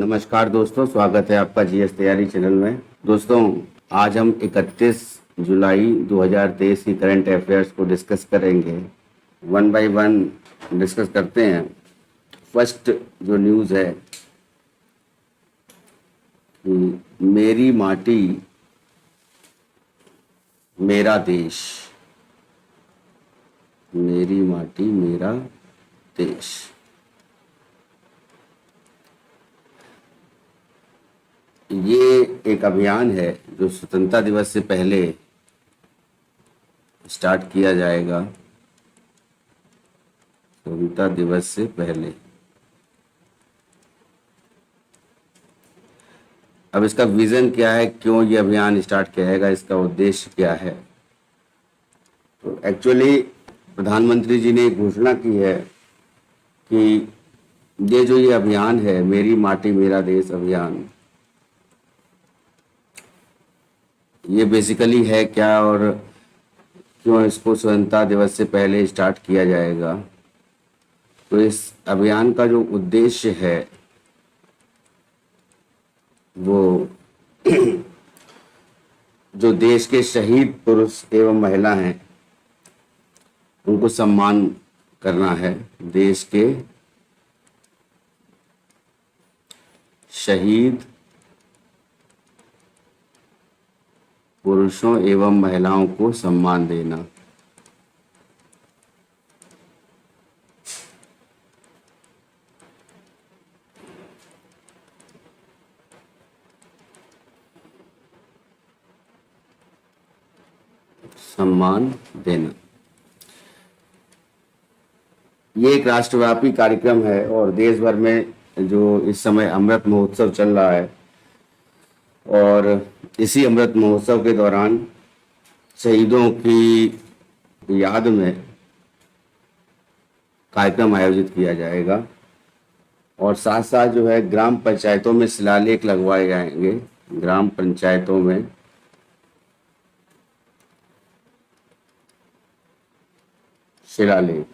नमस्कार दोस्तों, स्वागत है आपका जीएस तैयारी चैनल में। दोस्तों, आज हम 31 जुलाई 2023 की करंट अफेयर्स को डिस्कस करेंगे। वन बाय वन डिस्कस करते हैं। फर्स्ट जो न्यूज़ है कि मेरी माटी मेरा देश, मेरी माटी मेरा देश। ये एक अभियान है जो स्वतंत्रता दिवस से पहले स्टार्ट किया जाएगा। स्वतंत्रता दिवस से पहले। अब इसका विजन क्या है, क्यों ये अभियान स्टार्ट किया जाएगा, इसका उद्देश्य क्या है? तो एक्चुअली प्रधानमंत्री जी ने घोषणा की है कि ये अभियान है, मेरी माटी मेरा देश अभियान, ये बेसिकली है क्या और क्यों इसको स्वतंत्रता दिवस से पहले स्टार्ट किया जाएगा। तो इस अभियान का जो उद्देश्य है वो जो देश के शहीद पुरुष एवं महिला हैं उनको सम्मान करना है। देश के शहीद पुरुषों एवं महिलाओं को सम्मान देना। सम्मान देना ये एक राष्ट्रव्यापी कार्यक्रम है और देश भर में जो इस समय अमृत महोत्सव चल रहा है और इसी अमृत महोत्सव के दौरान शहीदों की याद में कार्यक्रम आयोजित किया जाएगा और साथ साथ जो है ग्राम पंचायतों में शिलालेख लगवाए जाएंगे। ग्राम पंचायतों में शिलालेख।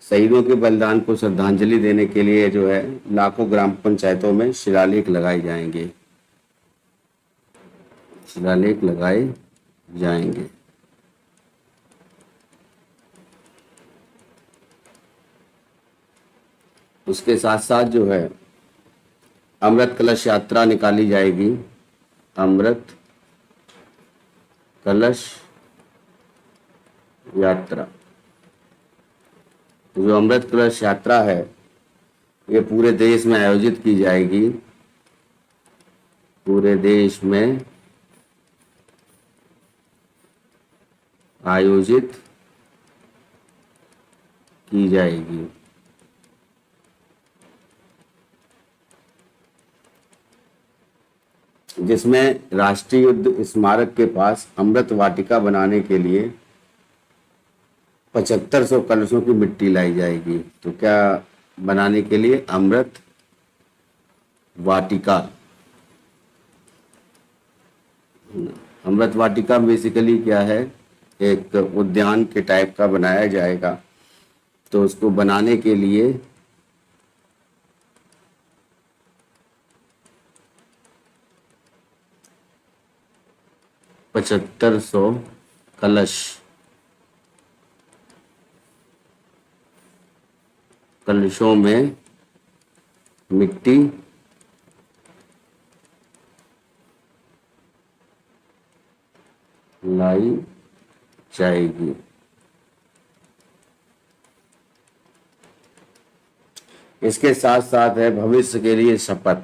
शहीदों के बलिदान को श्रद्धांजलि देने के लिए जो है लाखों ग्राम पंचायतों में शिलालेख लगाए जाएंगे। शिलालेख लगाए जाएंगे। उसके साथ साथ जो है अमृत कलश यात्रा निकाली जाएगी। अमृत कलश यात्रा, जो अमृत कलश यात्रा है ये पूरे देश में आयोजित की जाएगी। पूरे देश में आयोजित की जाएगी। जिसमें राष्ट्रीय युद्ध स्मारक के पास अमृत वाटिका बनाने के लिए 7500 कलशों की मिट्टी लाई जाएगी। तो क्या बनाने के लिए? अमृत वाटिका। अमृत वाटिका बेसिकली क्या है, एक उद्यान के टाइप का बनाया जाएगा। तो उसको बनाने के लिए 7500 कलश, कलशों में मिट्टी लाई जाएगी। इसके साथ साथ है भविष्य के लिए शपथ।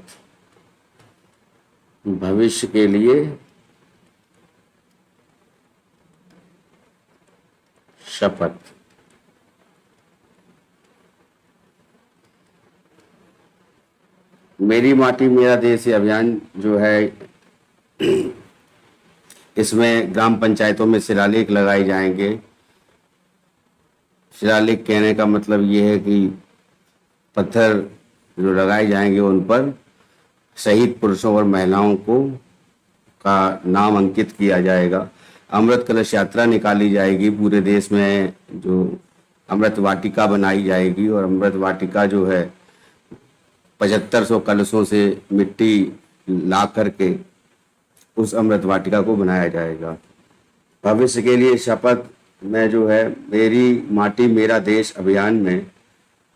भविष्य के लिए शपथ। मेरी माटी मेरा देश अभियान जो है इसमें ग्राम पंचायतों में शिलालेख लगाए जाएंगे। शिलालेख कहने का मतलब ये है कि पत्थर जो लगाए जाएंगे उन पर शहीद पुरुषों और महिलाओं को का नाम अंकित किया जाएगा। अमृत कलश यात्रा निकाली जाएगी पूरे देश में, जो अमृत वाटिका बनाई जाएगी और अमृत वाटिका जो है 7500 कलशों से मिट्टी ला करके उस अमृत वाटिका को बनाया जाएगा। भविष्य के लिए शपथ में जो है मेरी माटी मेरा देश अभियान में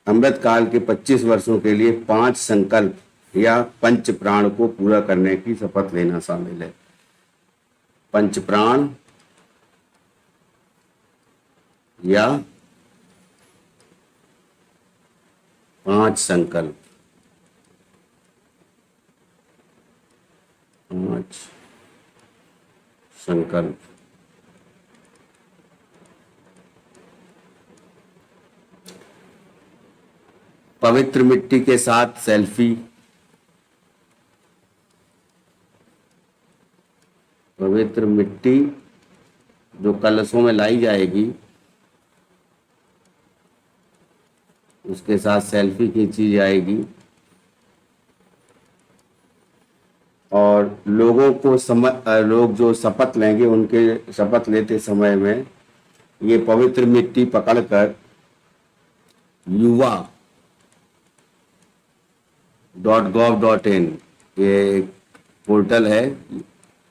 अमृत काल के 25 वर्षों के लिए 5 संकल्प या पंच प्राण को पूरा करने की शपथ लेना शामिल है। पंच प्राण या 5 संकल्प, 5 संकल्प। पवित्र मिट्टी के साथ सेल्फी, पवित्र मिट्टी जो कलशों में लाई जाएगी उसके साथ सेल्फी खींची जाएगी और लोगों को लोग जो शपथ लेंगे उनके शपथ लेते समय में ये पवित्र मिट्टी पकड़कर yuva.gov.in ये एक पोर्टल है,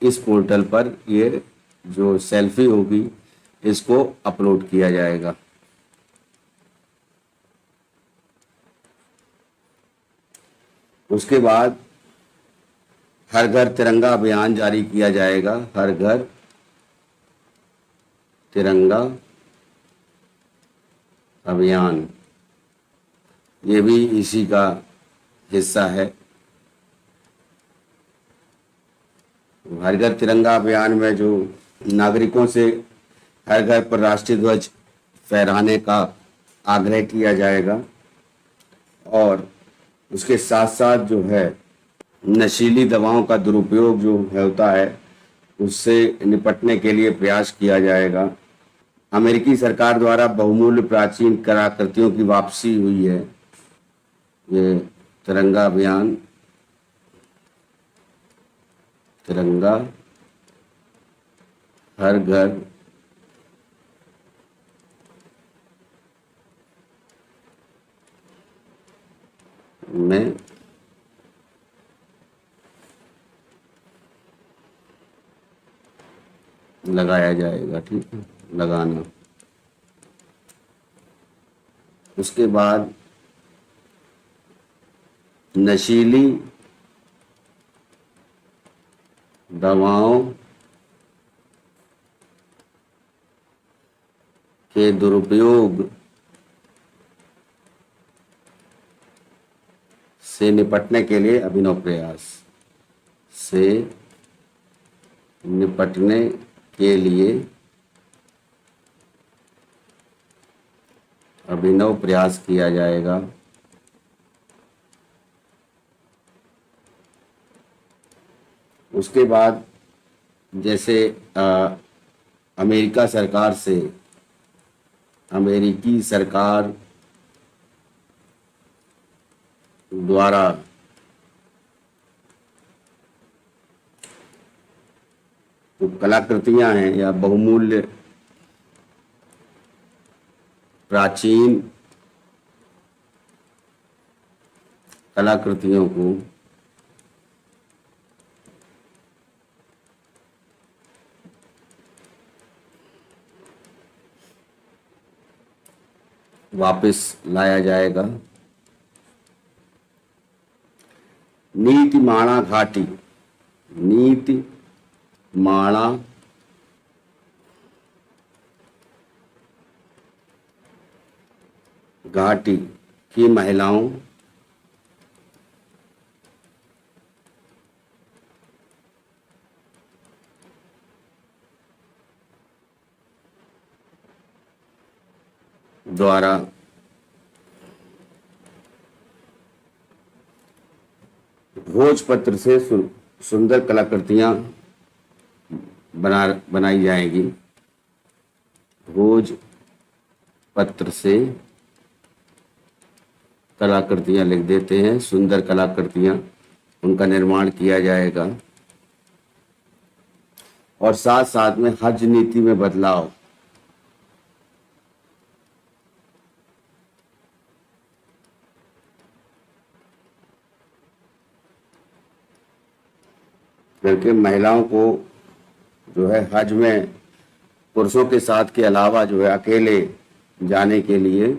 इस पोर्टल पर ये जो सेल्फी होगी इसको अपलोड किया जाएगा। उसके बाद हर घर तिरंगा अभियान जारी किया जाएगा। हर घर तिरंगा अभियान ये भी इसी का हिस्सा है। हर घर तिरंगा अभियान में जो नागरिकों से हर घर पर राष्ट्रीय ध्वज फहराने का आग्रह किया जाएगा और उसके साथ साथ जो है नशीली दवाओं का दुरुपयोग जो होता है उससे निपटने के लिए प्रयास किया जाएगा। अमेरिकी सरकार द्वारा बहुमूल्य प्राचीन कलाकृतियों की वापसी हुई है। ये तिरंगा अभियान, तिरंगा हर घर में लगाया जाएगा। ठीक है, लगाना। उसके बाद नशीली दवाओं के दुरुपयोग से निपटने के लिए अभिनव प्रयास, से निपटने के लिए अभिनव प्रयास किया जाएगा। उसके बाद जैसे अमेरिका सरकार से, अमेरिकी सरकार द्वारा जो कलाकृतियां हैं या बहुमूल्य प्राचीन कलाकृतियों को वापस लाया जाएगा। नीतिमाणा घाटी, नीतिमाणा घाटी की महिलाओं द्वारा भोजपत्र से सुंदर कलाकृतियां बनाई जाएगी। भोजपत्र से कलाकृतियां लिख देते हैं, सुंदर कलाकृतियां, उनका निर्माण किया जाएगा। और साथ साथ में हज नीति में बदलाव। करके महिलाओं को जो है हज में पुरुषों के साथ के अलावा जो है अकेले जाने के लिए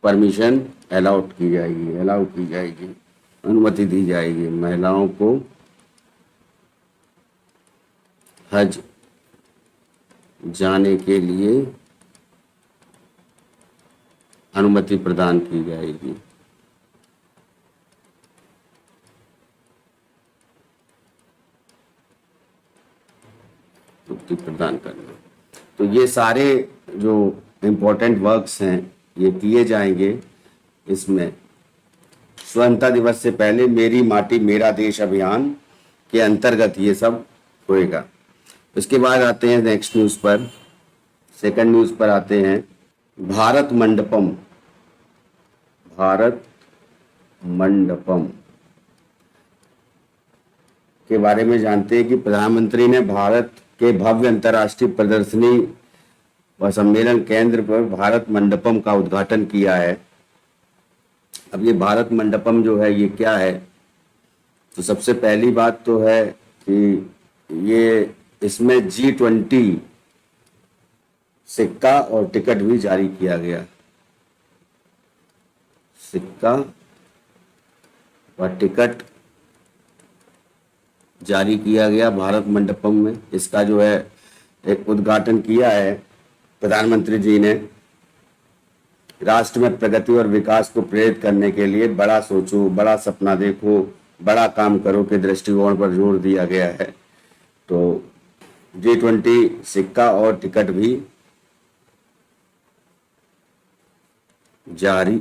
परमिशन अलाउ की जाएगी, अनुमति दी जाएगी। महिलाओं को हज जाने के लिए अनुमति प्रदान की जाएगी। मुक्ति प्रदान करना। तो ये सारे जो इम्पोर्टेंट वर्क्स हैं ये किए जाएंगे। इसमें स्वतंत्रता दिवस से पहले मेरी माटी मेरा देश अभियान के अंतर्गत ये सब होएगा। उसके बाद आते हैं नेक्स्ट न्यूज़ पर, सेकंड न्यूज़ पर आते हैं। भारत मंडपम के बारे में जानते हैं कि प्रधानमंत्री ने भारत के भव्य अंतर्राष्ट्रीय प्रदर्शनी व सम्मेलन केंद्र पर भारत मंडपम का उद्घाटन किया है। अब ये भारत मंडपम जो है ये क्या है, तो सबसे पहली बात तो है कि ये इसमें G20 सिक्का और टिकट भी जारी किया गया। सिक्का और टिकट जारी किया गया भारत मंडपम में। इसका जो है एक उद्घाटन किया है प्रधानमंत्री जी ने। राष्ट्र में प्रगति और विकास को प्रेरित करने के लिए बड़ा सोचो, बड़ा सपना देखो, बड़ा काम करो के दृष्टिकोण पर जोर दिया गया है। तो G20 सिक्का और टिकट भी जारी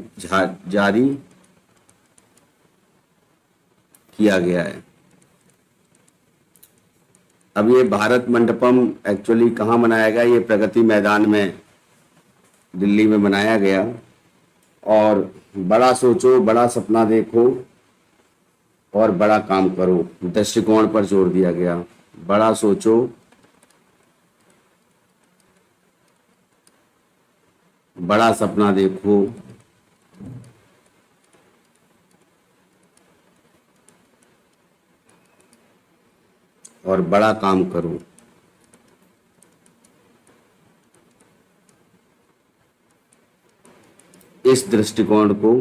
किया गया है। अब ये भारत मंडपम एक्चुअली कहाँ मनाया गया, ये प्रगति मैदान में दिल्ली में मनाया गया। और बड़ा सोचो, बड़ा सपना देखो और बड़ा काम करो दृष्टिकोण पर जोर दिया गया। बड़ा सोचो, बड़ा सपना देखो और बड़ा काम करो। इस दृष्टिकोण को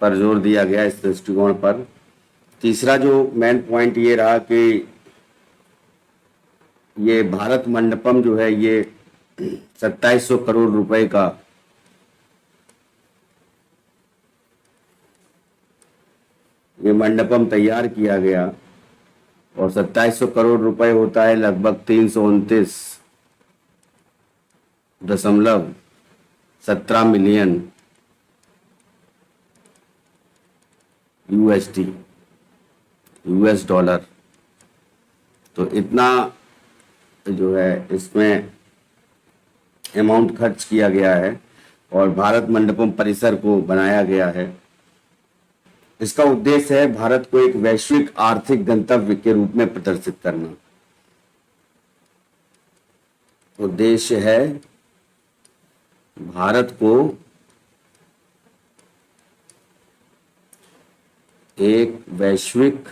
पर जोर दिया गया, इस दृष्टिकोण पर। तीसरा जो मेन पॉइंट ये रहा कि ये भारत मंडपम जो है ये 2700 करोड़ रुपए का ये मंडपम तैयार किया गया। और 2700 करोड़ रुपए होता है लगभग 329.17 मिलियन यूएस डॉलर। तो इतना जो है इसमें अमाउंट खर्च किया गया है और भारत मंडपम परिसर को बनाया गया है। इसका उद्देश्य है भारत को एक वैश्विक आर्थिक गंतव्य के रूप में प्रदर्शित करना। उद्देश्य है भारत को एक वैश्विक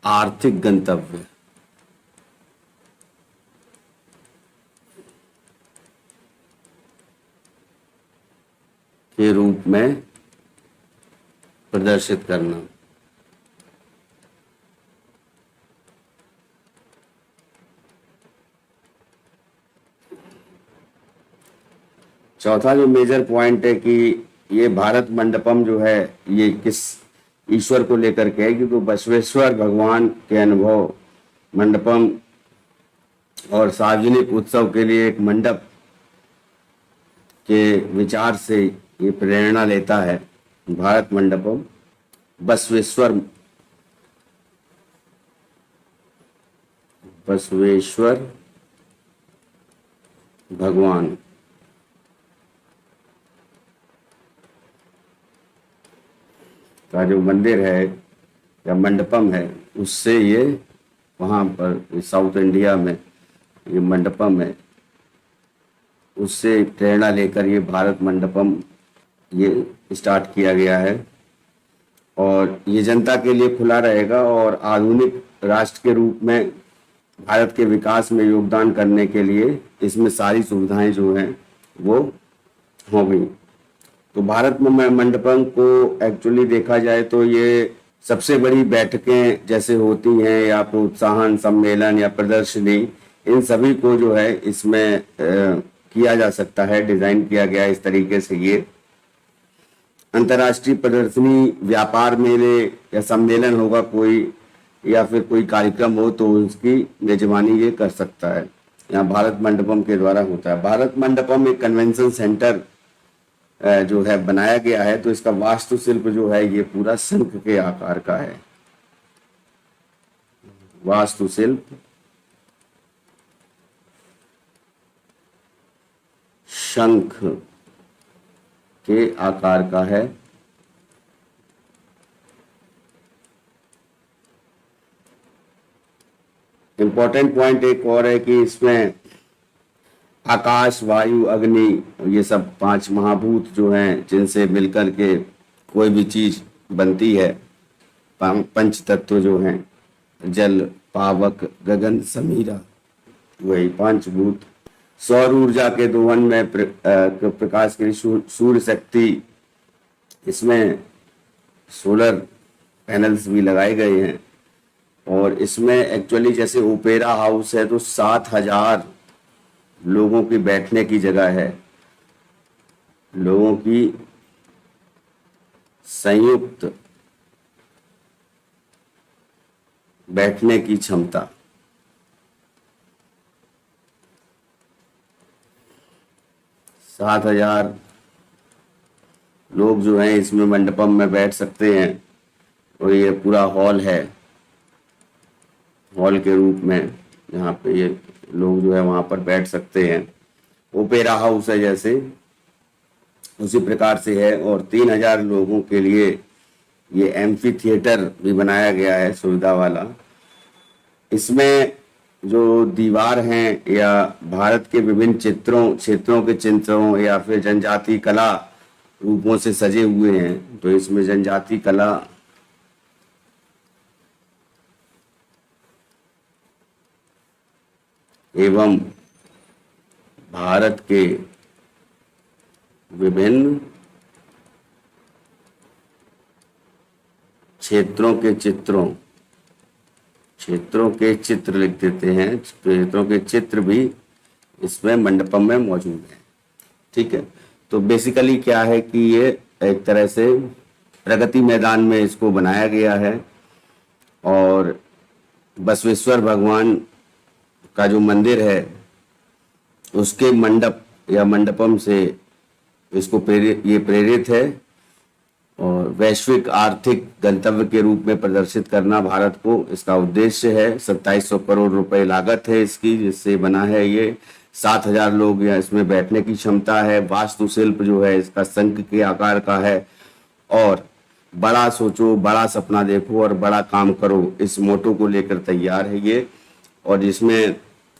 आर्थिक गंतव्य के रूप में प्रदर्शित करना। चौथा जो मेजर पॉइंट है कि ये भारत मंडपम जो है ये किस ईश्वर को लेकर के है, क्योंकि बसवेश्वर भगवान के अनुभव मंडपम और सार्वजनिक उत्सव के लिए एक मंडप के विचार से ये प्रेरणा लेता है। भारत मंडपम बसवेश्वर भगवान का जो मंदिर है या मंडपम है, उससे ये वहाँ पर साउथ इंडिया में ये मंडपम है, उससे प्रेरणा लेकर ये भारत मंडपम ये स्टार्ट किया गया है। और ये जनता के लिए खुला रहेगा और आधुनिक राष्ट्र के रूप में भारत के विकास में योगदान करने के लिए इसमें सारी सुविधाएं जो हैं वो हो गई। तो भारत में मंडपम को एक्चुअली देखा जाए तो ये सबसे बड़ी बैठकें जैसे होती हैं या प्रोत्साहन सम्मेलन या प्रदर्शनी, इन सभी को जो है इसमें किया जा सकता है, डिजाइन किया गया है इस तरीके से। ये अंतर्राष्ट्रीय प्रदर्शनी, व्यापार मेले या सम्मेलन होगा कोई, या फिर कोई कार्यक्रम हो तो उसकी मेजबानी ये कर सकता है। यहाँ भारत मंडपम के द्वारा होता है। भारत मंडपम एक कन्वेंशन सेंटर जो है बनाया गया है। तो इसका वास्तुशिल्प जो है ये पूरा शंख के आकार का है। वास्तुशिल्प शंख के आकार का है। इंपॉर्टेंट पॉइंट एक और है कि इसमें आकाश, वायु, अग्नि, ये सब 5 महाभूत जो हैं जिनसे मिलकर के कोई भी चीज बनती है, पंच तत्व जो हैं, जल, पावक, गगन, समीरा, वही पंचभूत। सौर ऊर्जा के दोहन में प्रकाश की सूर्य शक्ति, इसमें सोलर पैनल्स भी लगाए गए हैं। और इसमें एक्चुअली जैसे ओपेरा हाउस है तो 7,000 लोगों की बैठने की जगह है, लोगों की संयुक्त बैठने की क्षमता। 7,000 लोग जो हैं इसमें मंडपम में बैठ सकते हैं। और ये पूरा हॉल है, हॉल के रूप में यहाँ पे ये लोग जो है वहां पर बैठ सकते हैं। ओपेरा हाउस है जैसे, उसी प्रकार से है। और 3,000 लोगों के लिए ये एम्फी थिएटर भी बनाया गया है, सुविधा वाला। इसमें जो दीवार हैं या भारत के विभिन्न क्षेत्रों के चित्रों या फिर जनजाति कला रूपों से सजे हुए हैं। तो इसमें जनजाति कला एवं भारत के विभिन्न क्षेत्रों के चित्र लिख देते हैं। क्षेत्रों के चित्र भी इसमें मंडपम में मौजूद है। ठीक है। तो बेसिकली क्या है कि ये एक तरह से प्रगति मैदान में इसको बनाया गया है। और बसवेश्वर भगवान का जो मंदिर है उसके मंडप या मंडपम से इसको प्रेरित है। और वैश्विक आर्थिक गंतव्य के रूप में प्रदर्शित करना भारत को इसका उद्देश्य है। 2700 करोड़ रुपए लागत है इसकी, जिससे बना है ये। 7,000 लोग या इसमें बैठने की क्षमता है। वास्तुशिल्प जो है इसका शंख के आकार का है। और बड़ा सोचो, बड़ा सपना देखो और बड़ा काम करो, इस मोटो को लेकर तैयार है ये। और जिसमें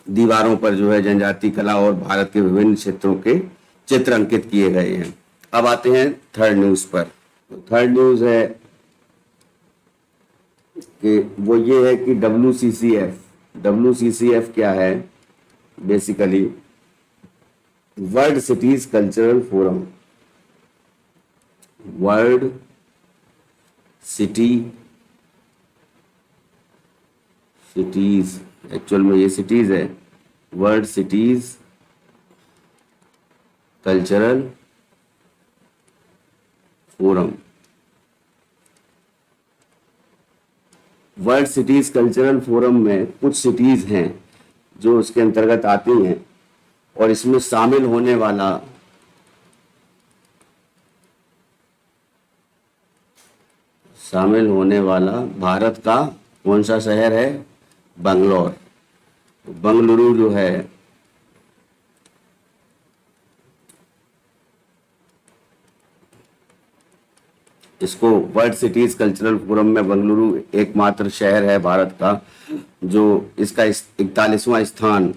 दीवारों पर जो है जनजाति कला और भारत के विभिन्न क्षेत्रों के चित्र अंकित किए गए हैं। अब आते हैं थर्ड न्यूज पर। तो थर्ड न्यूज है कि वो ये है कि WCCF क्या है? Basically world cities cultural forum. World cities actual में ये सिटीज है, world cities cultural forum. World cities cultural forum में कुछ सिटीज हैं जो उसके अंतर्गत आती हैं। और इसमें शामिल होने वाला भारत का कौन सा शहर है? बंगलौर। बंगलुरु जो है इसको वर्ल्ड सिटीज कल्चरल फोरम में बेंगलुरु एकमात्र शहर है भारत का जो इसका 41वां स्थान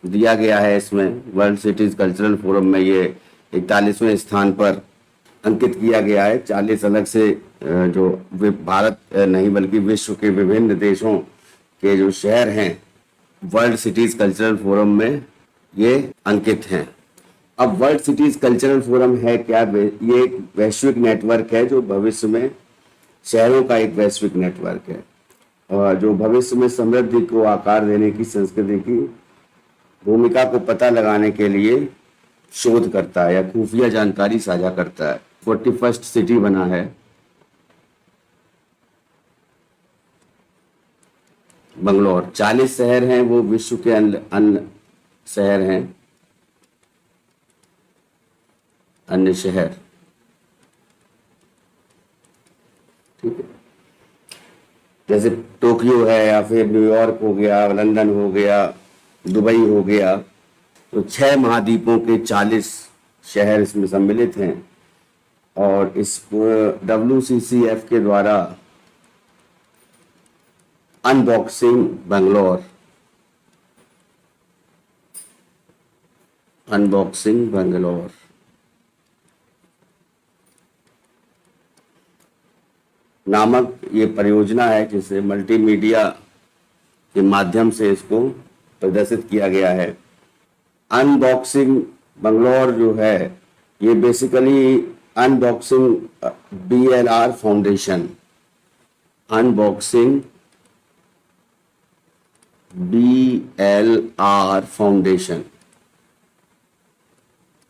दिया गया है। इसमें वर्ल्ड सिटीज कल्चरल फोरम में ये 41वें स्थान पर अंकित किया गया है। 40 अलग से जो भारत नहीं बल्कि विश्व के विभिन्न देशों के जो शहर हैं वर्ल्ड सिटीज कल्चरल फोरम में ये अंकित हैं। अब वर्ल्ड सिटीज कल्चरल फोरम है क्या? ये एक वैश्विक नेटवर्क है जो भविष्य में शहरों का एक वैश्विक नेटवर्क है और जो भविष्य में समृद्धि को आकार देने की संस्कृति की भूमिका को पता लगाने के लिए शोध करता है या खुफिया जानकारी साझा करता है। 41st सिटी बना है बंगलौर। 40 शहर हैं वो विश्व के अन्य शहर हैं, अन्य शहर, ठीक है। जैसे टोक्यो है या फिर न्यूयॉर्क हो गया, लंदन हो गया, दुबई हो गया, तो 6 महाद्वीपों के 40 शहर इसमें सम्मिलित हैं और इस WCCF के द्वारा अनबॉक्सिंग बंगलौर, अनबॉक्सिंग बंगलौर नामक ये परियोजना है जिसे मल्टीमीडिया के माध्यम से इसको प्रदर्शित किया गया है। अनबॉक्सिंग बंगलौर जो है ये basically unboxing BLR foundation, unboxing BLR foundation,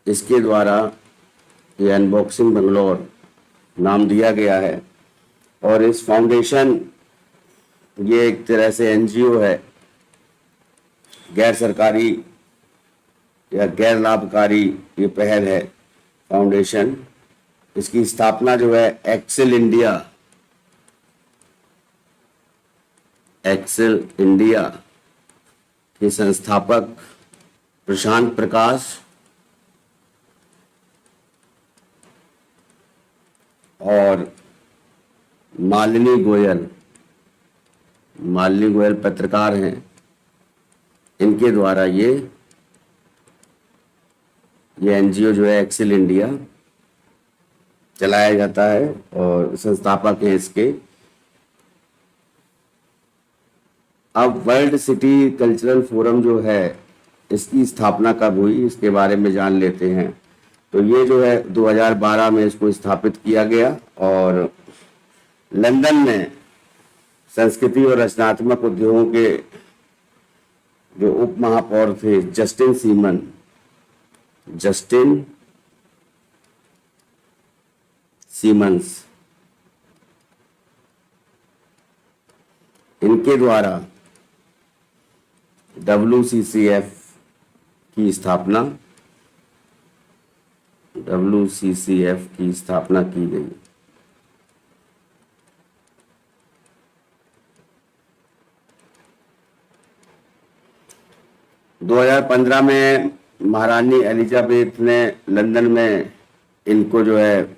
इसके द्वारा ये अनबॉक्सिंग बंगलौर नाम दिया गया है। और इस फाउंडेशन ये एक तरह से NGO है, गैर सरकारी या गैर लाभकारी ये पहल है फाउंडेशन। इसकी स्थापना जो है एक्सेल इंडिया के संस्थापक प्रशांत प्रकाश और मालिनी गोयल पत्रकार हैं, इनके द्वारा ये NGO जो है एक्सेल इंडिया चलाया जाता है और संस्थापक हैं इसके। अब वर्ल्ड सिटी कल्चरल फोरम जो है इसकी स्थापना कब हुई इसके बारे में जान लेते हैं। तो ये जो है 2012 में इसको स्थापित किया गया और लंदन में संस्कृति और रचनात्मक उद्योगों के जो उप महापौर थे जस्टिन सीमंस, इनके द्वारा WCCF की स्थापना की गई। दो 2015 में महारानी एलिजाबेथ ने लंदन में इनको जो है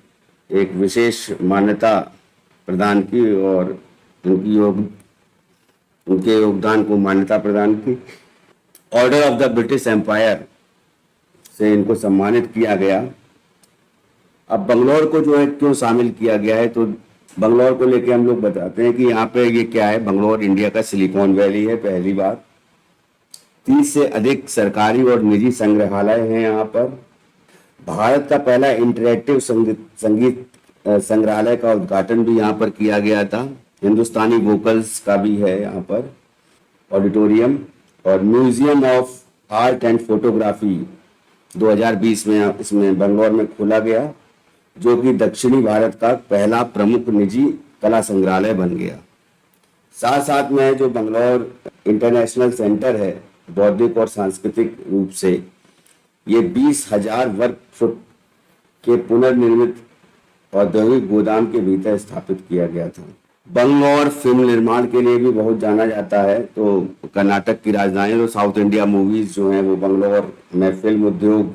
एक विशेष मान्यता प्रदान की और उनके योगदान को मान्यता प्रदान की। Order of the British Empire से इनको सम्मानित किया गया। अब बंगलौर को जो है क्यों शामिल किया गया है, तो बंगलौर को लेके हम लोग बताते हैं कि यहाँ पे ये क्या है। बंगलौर इंडिया का सिलिकॉन वैली है। पहली बात, 30 से अधिक सरकारी और निजी संग्रहालय हैं यहाँ पर। भारत का पहला इंटरैक्टिव संगीत संग्रहालय का उद्घाटन भी यहाँ पर किया गया था। हिंदुस्तानी वोकल्स का भी है यहाँ पर ऑडिटोरियम। और museum of art and photography 2020 में इसमें बंगलौर में खोला गया, जो कि दक्षिणी भारत का पहला प्रमुख निजी कला संग्रहालय बन गया। साथ साथ में जो बंगलौर इंटरनेशनल सेंटर है बौद्धिक और सांस्कृतिक रूप से, ये 20,000 वर्ग फुट के पुनर्निर्मित औद्योगिक गोदाम के भीतर स्थापित किया गया था। बंगलौर फिल्म निर्माण के लिए भी बहुत जाना जाता है। तो कर्नाटक की राजधानी, तो साउथ इंडिया मूवीज जो हैं वो बंगलौर में फिल्म उद्योग,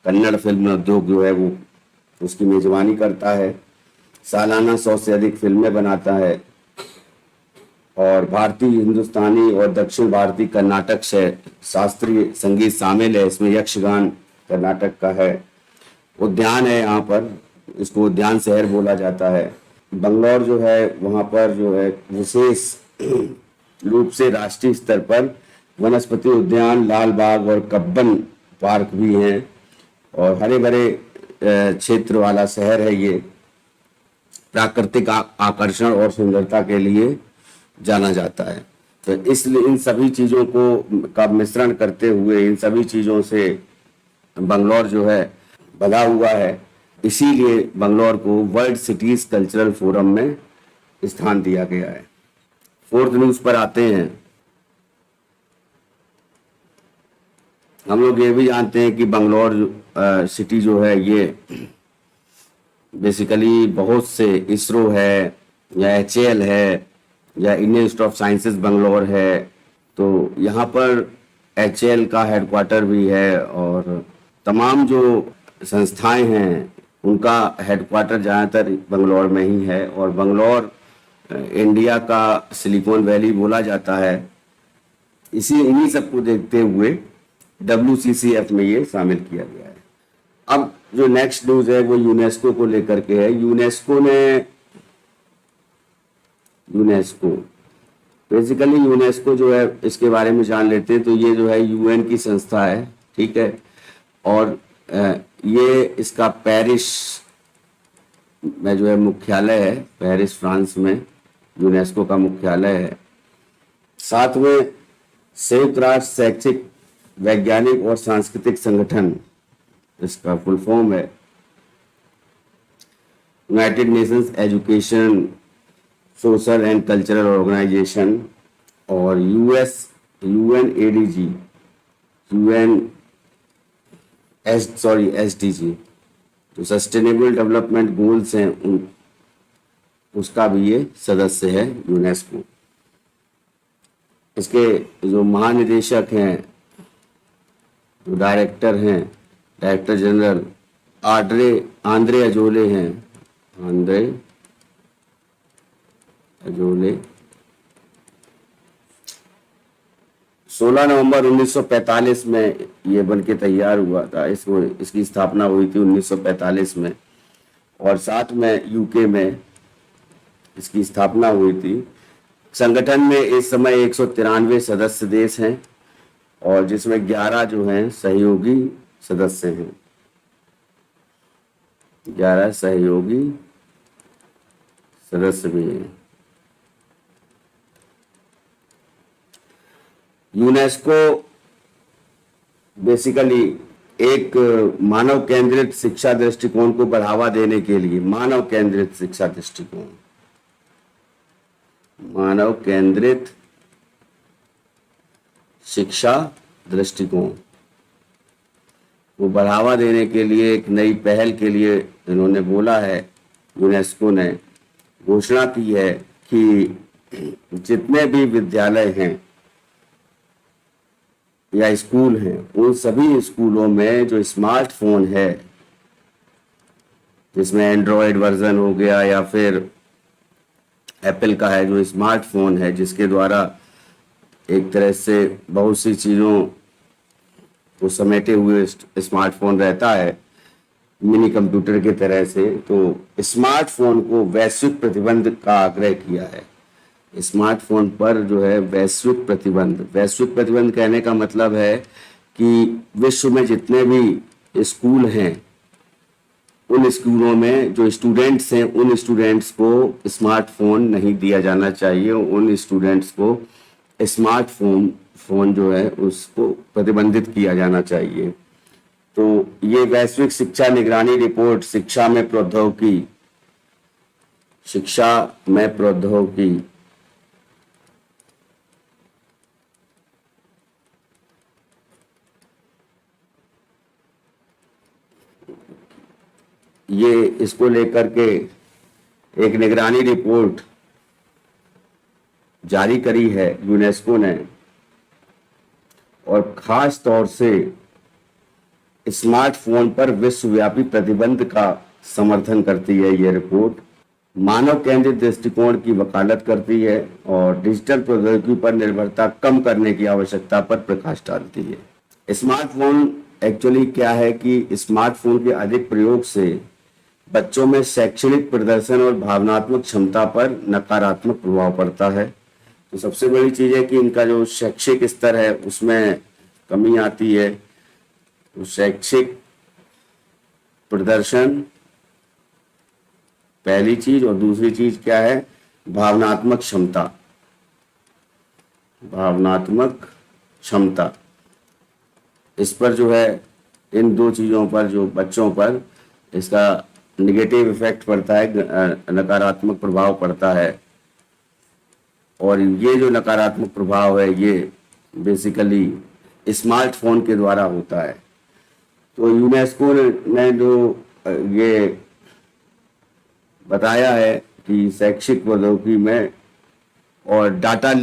कन्नड़ फिल्म उद्योग जो है वो उसकी मेजबानी करता है, सालाना 100 से अधिक फिल्में बनाता है और भारतीय, हिंदुस्तानी और दक्षिण भारतीय कर्नाटक से शास्त्रीय संगीत शामिल है इसमें। यक्षगान कर्नाटक का है। उद्यान है यहाँ पर, इसको उद्यान शहर बोला जाता है। बंगलौर जो है वहाँ पर जो है विशेष रूप से राष्ट्रीय स्तर पर वनस्पति उद्यान, लाल बाग और कब्बन पार्क भी हैं और हरे भरे क्षेत्र वाला शहर है ये। प्राकृतिक आकर्षण और सुंदरता के लिए जाना जाता है। तो इसलिए इन सभी चीज़ों को का मिश्रण करते हुए, इन सभी चीज़ों से बंगलौर जो है बना हुआ है, इसीलिए बंगलौर को वर्ल्ड सिटीज कल्चरल फोरम में स्थान दिया गया है। फोर्थ न्यूज़ पर आते हैं। हम लोग ये भी जानते हैं कि बंगलौर सिटी जो है ये बेसिकली बहुत से, इसरो है या HAL है या Indian institute of sciences Bangalore है, तो यहाँ पर HAL का हेडक्वार्टर भी है और तमाम जो संस्थाएं हैं उनका हेडक्वार्टर ज़्यादातर बंगलौर में ही है। और बंगलौर इंडिया का सिलिकॉन वैली बोला जाता है। इन्हीं सबको देखते हुए WCCF में ये शामिल किया गया है। अब जो नेक्स्ट न्यूज़ है वो यूनेस्को को लेकर के है। बेसिकली यूनेस्को जो है, इसके बारे में जान लेते हैं। तो ये जो है UN की संस्था है, ठीक है, और ये इसका पेरिस में जो है मुख्यालय है। पेरिस फ्रांस में यूनेस्को का मुख्यालय है। साथ में संयुक्त राष्ट्र शैक्षिक, वैज्ञानिक और सांस्कृतिक संगठन, इसका फुल फॉर्म है United Nations Education, Social and Cultural Organisation, और UNADG, SDG जो सस्टेनेबल डेवलपमेंट गोल्स हैं उसका भी ये सदस्य है यूनेस्को। इसके जो महानिदेशक हैं, जो डायरेक्टर जनरल आंद्रे अजोले हैं। 16 नवंबर 1945 में ये बनके तैयार हुआ था। इसकी स्थापना हुई थी 1945 में और साथ में UK में इसकी स्थापना हुई थी। संगठन में इस समय 193 सदस्य देश हैं और जिसमें 11 जो हैं सहयोगी सदस्य हैं। 11 सहयोगी सदस्य भी हैं। यूनेस्को बेसिकली एक मानव केंद्रित शिक्षा दृष्टिकोण को बढ़ावा देने के लिए, मानव केंद्रित शिक्षा दृष्टिकोण को बढ़ावा देने के लिए एक नई पहल के लिए इन्होंने बोला है। यूनेस्को ने घोषणा की है कि जितने भी विद्यालय हैं या स्कूल हैं, उन सभी स्कूलों में जो स्मार्टफोन है, जिसमें एंड्रॉयड वर्जन हो गया या फिर एप्पल का है जो स्मार्टफोन है, जिसके द्वारा एक तरह से बहुत सी चीज़ों को समेटे हुए स्मार्टफोन रहता है, मिनी कंप्यूटर के तरह से, तो स्मार्टफोन को वैश्विक प्रतिबंध का आग्रह किया है। स्मार्टफोन पर जो है वैश्विक प्रतिबंध कहने का मतलब है कि विश्व में जितने भी स्कूल हैं, उन स्कूलों में जो स्टूडेंट्स हैं, उन स्टूडेंट्स को स्मार्टफोन नहीं दिया जाना चाहिए। उन स्टूडेंट्स को स्मार्टफोन जो है उसको प्रतिबंधित किया जाना चाहिए। तो ये वैश्विक शिक्षा निगरानी रिपोर्ट शिक्षा में प्रौद्योगिकी ये इसको लेकर के एक निगरानी रिपोर्ट जारी करी है यूनेस्को ने, और खास तौर से स्मार्टफोन पर विश्वव्यापी प्रतिबंध का समर्थन करती है ये रिपोर्ट। मानव केंद्रित दृष्टिकोण की वकालत करती है और डिजिटल प्रौद्योगिकी पर निर्भरता कम करने की आवश्यकता पर प्रकाश डालती है। स्मार्टफोन एक्चुअली क्या है कि स्मार्टफोन के अधिक प्रयोग से बच्चों में शैक्षणिक प्रदर्शन और भावनात्मक क्षमता पर नकारात्मक प्रभाव पड़ता है। तो सबसे बड़ी चीज है कि इनका जो शैक्षिक स्तर है उसमें कमी आती है। तो शैक्षिक प्रदर्शन पहली चीज, और दूसरी चीज क्या है, भावनात्मक क्षमता। भावनात्मक क्षमता, इस पर जो है, इन दो चीजों पर जो बच्चों पर इसका निगेटिव इफेक्ट पड़ता है, नकारात्मक प्रभाव पड़ता है। और ये जो नकारात्मक प्रभाव है ये बेसिकली स्मार्टफोन के द्वारा होता है। तो यूनेस्को ने जो ये बताया है कि शैक्षिक प्रौद्योगिकी में और डाटा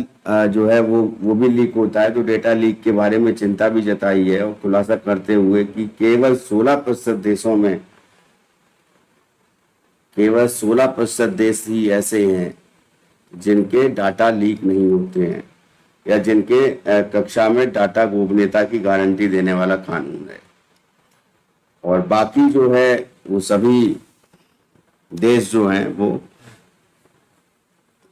जो है वो भी लीक होता है, तो डेटा लीक के बारे में चिंता भी जताई है और खुलासा करते हुए कि केवल 16% देशों में, केवल 16% देश ही ऐसे हैं जिनके डाटा लीक नहीं होते हैं या जिनके कक्षा में डाटा गोपनीयता की गारंटी देने वाला कानून है। और बाकी जो है वो सभी देश जो हैं वो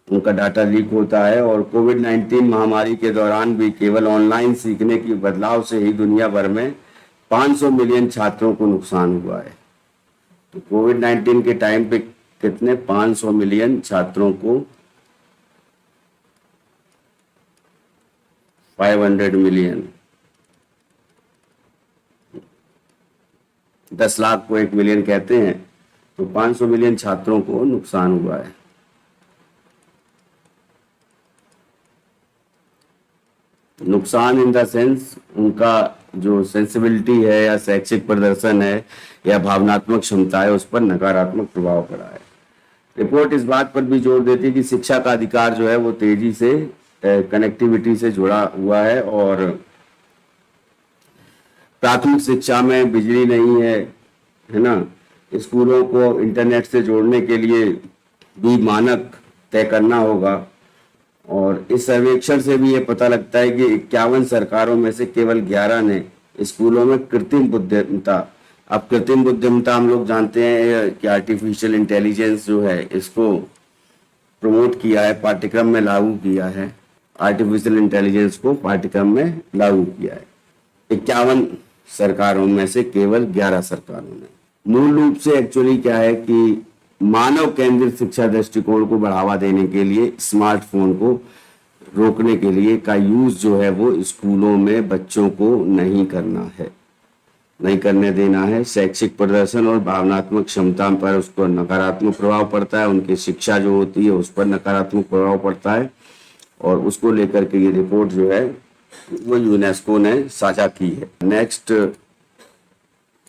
उनका डाटा लीक होता है। और कोविड-19 महामारी के दौरान भी केवल ऑनलाइन सीखने की बदलाव से ही दुनिया भर में 500 मिलियन छात्रों को नुकसान हुआ है। तो कोविड-19 के टाइम पे कितने, 500 मिलियन छात्रों को, 500 मिलियन, 10 लाख को 1 मिलियन कहते हैं, तो 500 मिलियन छात्रों को नुकसान हुआ है। नुकसान इन द सेंस उनका जो सेंसिबिलिटी है या शैक्षिक प्रदर्शन है या भावनात्मक क्षमता है उस पर नकारात्मक प्रभाव पड़ा है। रिपोर्ट इस बात पर भी जोर देती है कि शिक्षा का अधिकार जो है वो तेजी से कनेक्टिविटी से जुड़ा हुआ है और प्राथमिक शिक्षा में बिजली नहीं है ना, स्कूलों को इंटरनेट से जोड़ने के लिए भी मानक तय करना होगा। और इस सर्वेक्षण से भी ये पता लगता है कि 51 सरकारों में से केवल 11 ने स्कूलों में कृत्रिम बुद्धिमत्ता, अब कृत्रिम बुद्धिमत्ता हम लोग जानते हैं कि आर्टिफिशियल इंटेलिजेंस जो है इसको प्रमोट किया है, पाठ्यक्रम में लागू किया है, आर्टिफिशियल इंटेलिजेंस को पाठ्यक्रम में लागू किया है 51 सरकारों में से केवल 11 सरकारों ने। मूल रूप से एक्चुअली क्या है कि मानव केंद्रित शिक्षा दृष्टिकोण को बढ़ावा देने के लिए स्मार्टफोन को रोकने के लिए का यूज जो है वो स्कूलों में बच्चों को नहीं करना है, नहीं करने देना है। शैक्षिक प्रदर्शन और भावनात्मक क्षमता पर उसको नकारात्मक प्रभाव पड़ता है, उनकी शिक्षा जो होती है उस पर नकारात्मक प्रभाव पड़ता है। और उसको लेकर के ये रिपोर्ट जो है वो यूनेस्को ने साझा की है। नेक्स्ट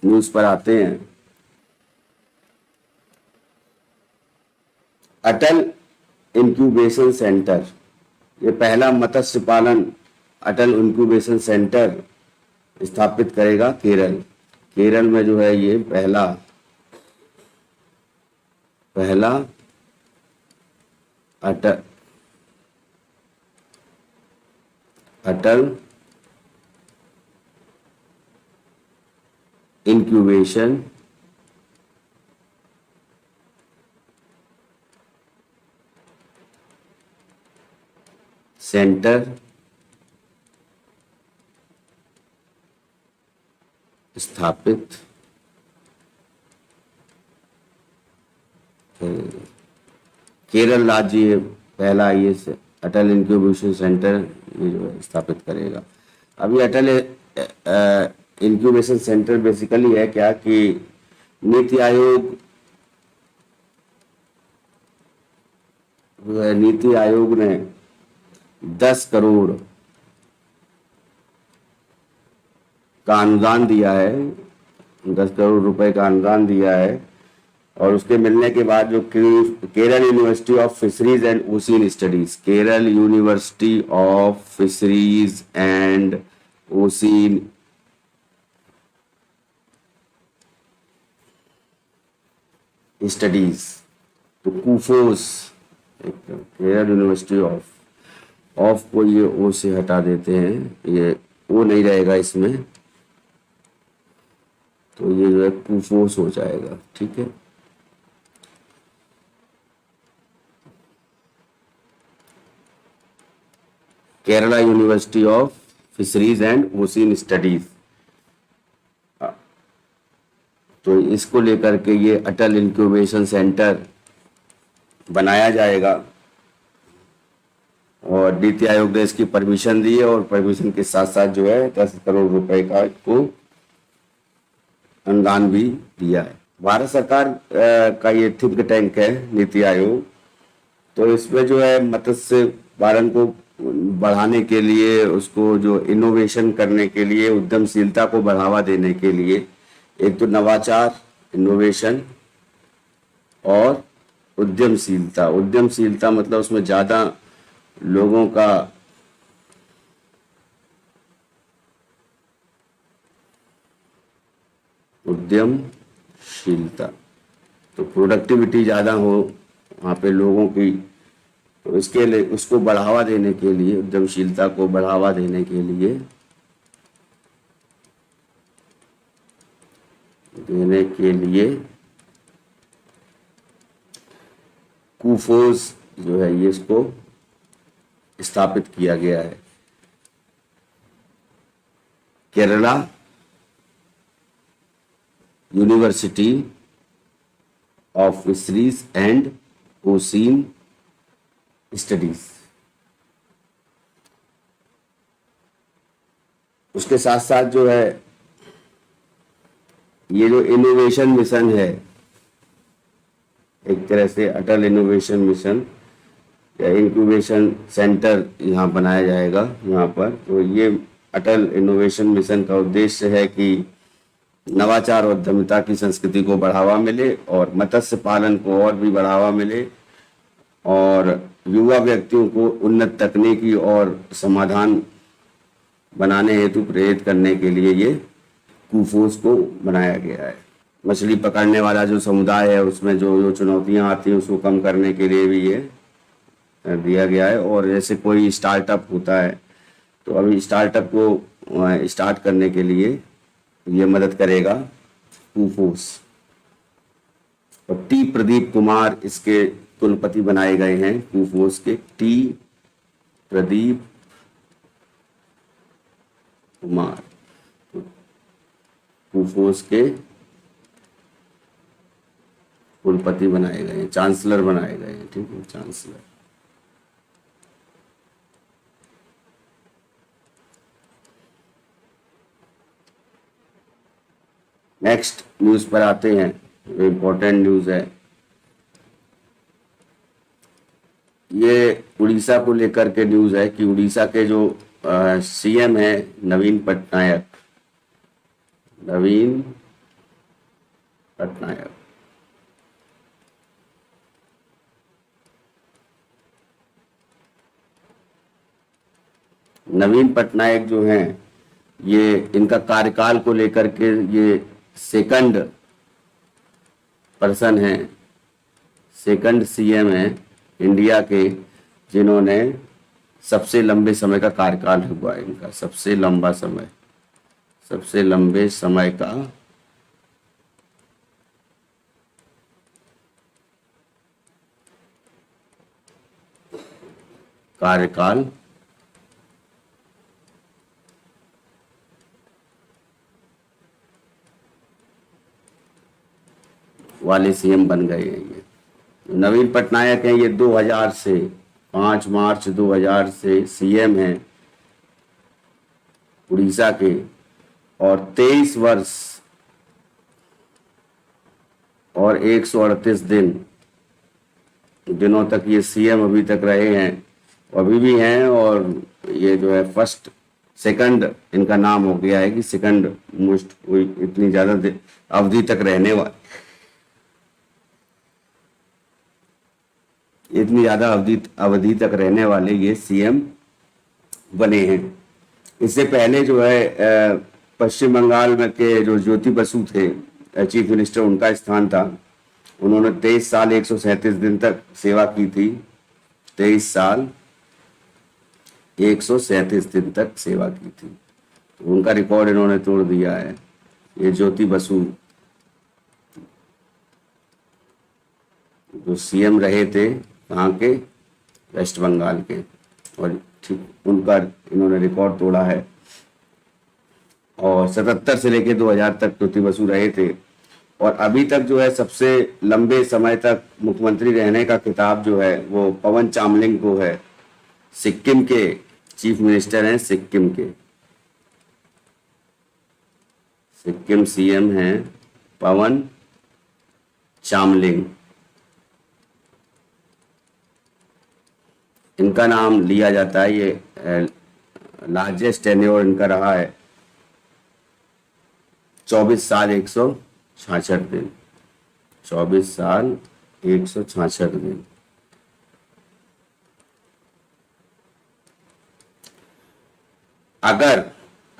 न्यूज पर आते हैं। अटल इंक्यूबेशन सेंटर, ये पहला मत्स्य पालन अटल इंक्यूबेशन सेंटर स्थापित करेगा केरल। केरल में जो है ये पहला अटल इंक्यूबेशन सेंटर स्थापित केरल राज्य पहला ये अटल इंक्यूबेशन सेंटर ये जो है स्थापित करेगा। अभी अटल इंक्यूबेशन सेंटर बेसिकली है क्या कि नीति आयोग ने 10 करोड़ का अनुदान दिया है, 10 करोड़ रुपए का अनुदान दिया है। और उसके मिलने के बाद जो Kerala university of fisheries and ocean studies, Kerala university of fisheries and ocean studies. तो कुफोस, केरल यूनिवर्सिटी ऑफ को ये ओ से हटा देते हैं, ये ओ नहीं रहेगा इसमें, तो ये जो है कुफोस हो जाएगा। ठीक है, Kerala university of fisheries and ocean studies. तो इसको लेकर के ये अटल इंक्यूबेशन सेंटर बनाया जाएगा और नीति आयोग ने इसकी परमिशन दी है और परमिशन के साथ साथ जो है 10 करोड़ रुपए का इसको अनुदान भी दिया है। भारत सरकार का ये थिंक टैंक है नीति आयोग, तो इसमें जो है मत्स्य पालन को बढ़ाने के लिए, उसको जो इनोवेशन करने के लिए, उद्यमशीलता को बढ़ावा देने के लिए, एक तो नवाचार, इनोवेशन और उद्यमशीलता। उद्यमशीलता मतलब उसमें ज्यादा लोगों का उद्यमशीलता, तो प्रोडक्टिविटी ज्यादा हो वहां पे लोगों की, तो इसके लिए उसको बढ़ावा देने के लिए, उद्यमशीलता को बढ़ावा देने के लिए कुफोस जो है ये इसको स्थापित किया गया है। Kerala university of fisheries and ocean studies. उसके साथ साथ जो है ये जो इनोवेशन मिशन है, एक तरह से अटल इनोवेशन मिशन या इंक्यूबेशन सेंटर यहाँ बनाया जाएगा यहाँ पर। तो ये अटल इनोवेशन मिशन का उद्देश्य है कि नवाचार और उद्यमिता की संस्कृति को बढ़ावा मिले और मत्स्य पालन को और भी बढ़ावा मिले और युवा व्यक्तियों को उन्नत तकनीकी और समाधान बनाने हेतु प्रेरित करने के लिए ये कुफोस को बनाया गया है। मछली पकड़ने वाला जो समुदाय है उसमें जो चुनौतियां आती हैं उसको कम करने के लिए भी ये दिया गया है। और जैसे कोई स्टार्टअप होता है तो अभी स्टार्टअप को स्टार्ट करने के लिए ये मदद करेगा कुफोस। और टी प्रदीप कुमार इसके कुलपति बनाए गए हैं कुफोस के, टी प्रदीप कुमार कुफोस के कुलपति बनाए गए हैं, चांसलर बनाए गए हैं। ठीक है, चांसलर। नेक्स्ट न्यूज पर आते हैं, जो इंपॉर्टेंट न्यूज है ये उड़ीसा को लेकर के न्यूज है कि उड़ीसा के जो सीएम है नवीन पटनायक नवीन पटनायक जो हैं, ये इनका कार्यकाल को लेकर के ये सेकंड पर्सन है, सेकंड सीएम है इंडिया के जिन्होंने सबसे लंबे समय का कार्यकाल हुआ है इनका, सबसे लंबे समय का कार्यकाल वाले सीएम बन गए हैं। ये नवीन पटनायक हैं, ये 2000 से 5 मार्च 2000 से सीएम हैं उड़ीसा के और 23 वर्ष और 138 दिनों तक ये सीएम अभी तक रहे हैं, अभी भी हैं। और ये जो है फर्स्ट सेकंड इनका नाम हो गया है कि सेकंड मोस्ट, कोई इतनी ज्यादा अवधि तक रहने वाले, इतनी ज्यादा अवधि तक रहने वाले ये सीएम बने हैं। इससे पहले जो है पश्चिम बंगाल में के जो ज्योति बसु थे चीफ मिनिस्टर, उनका स्थान था उन्होंने 23 साल 137 दिन तक सेवा की थी। 23 साल 137 दिन तक सेवा की थी, तो उनका रिकॉर्ड इन्होंने तोड़ दिया है। ये ज्योति बसु जो सीएम रहे थे कहाँ के, वेस्ट बंगाल के, और ठीक उनका इन्होंने रिकॉर्ड तोड़ा है। और 77 से लेके 2000 तक ज्योति बसु रहे थे। और अभी तक जो है सबसे लंबे समय तक मुख्यमंत्री रहने का खिताब जो है वो पवन चामलिंग को है। सिक्किम के चीफ मिनिस्टर हैं, सिक्किम के, सिक्किम सीएम हैं पवन चामलिंग। इनका नाम लिया जाता है, ये लार्जेस्ट टेन्योर इनका रहा है 24 साल 166 दिन। 24 साल 166 दिन। अगर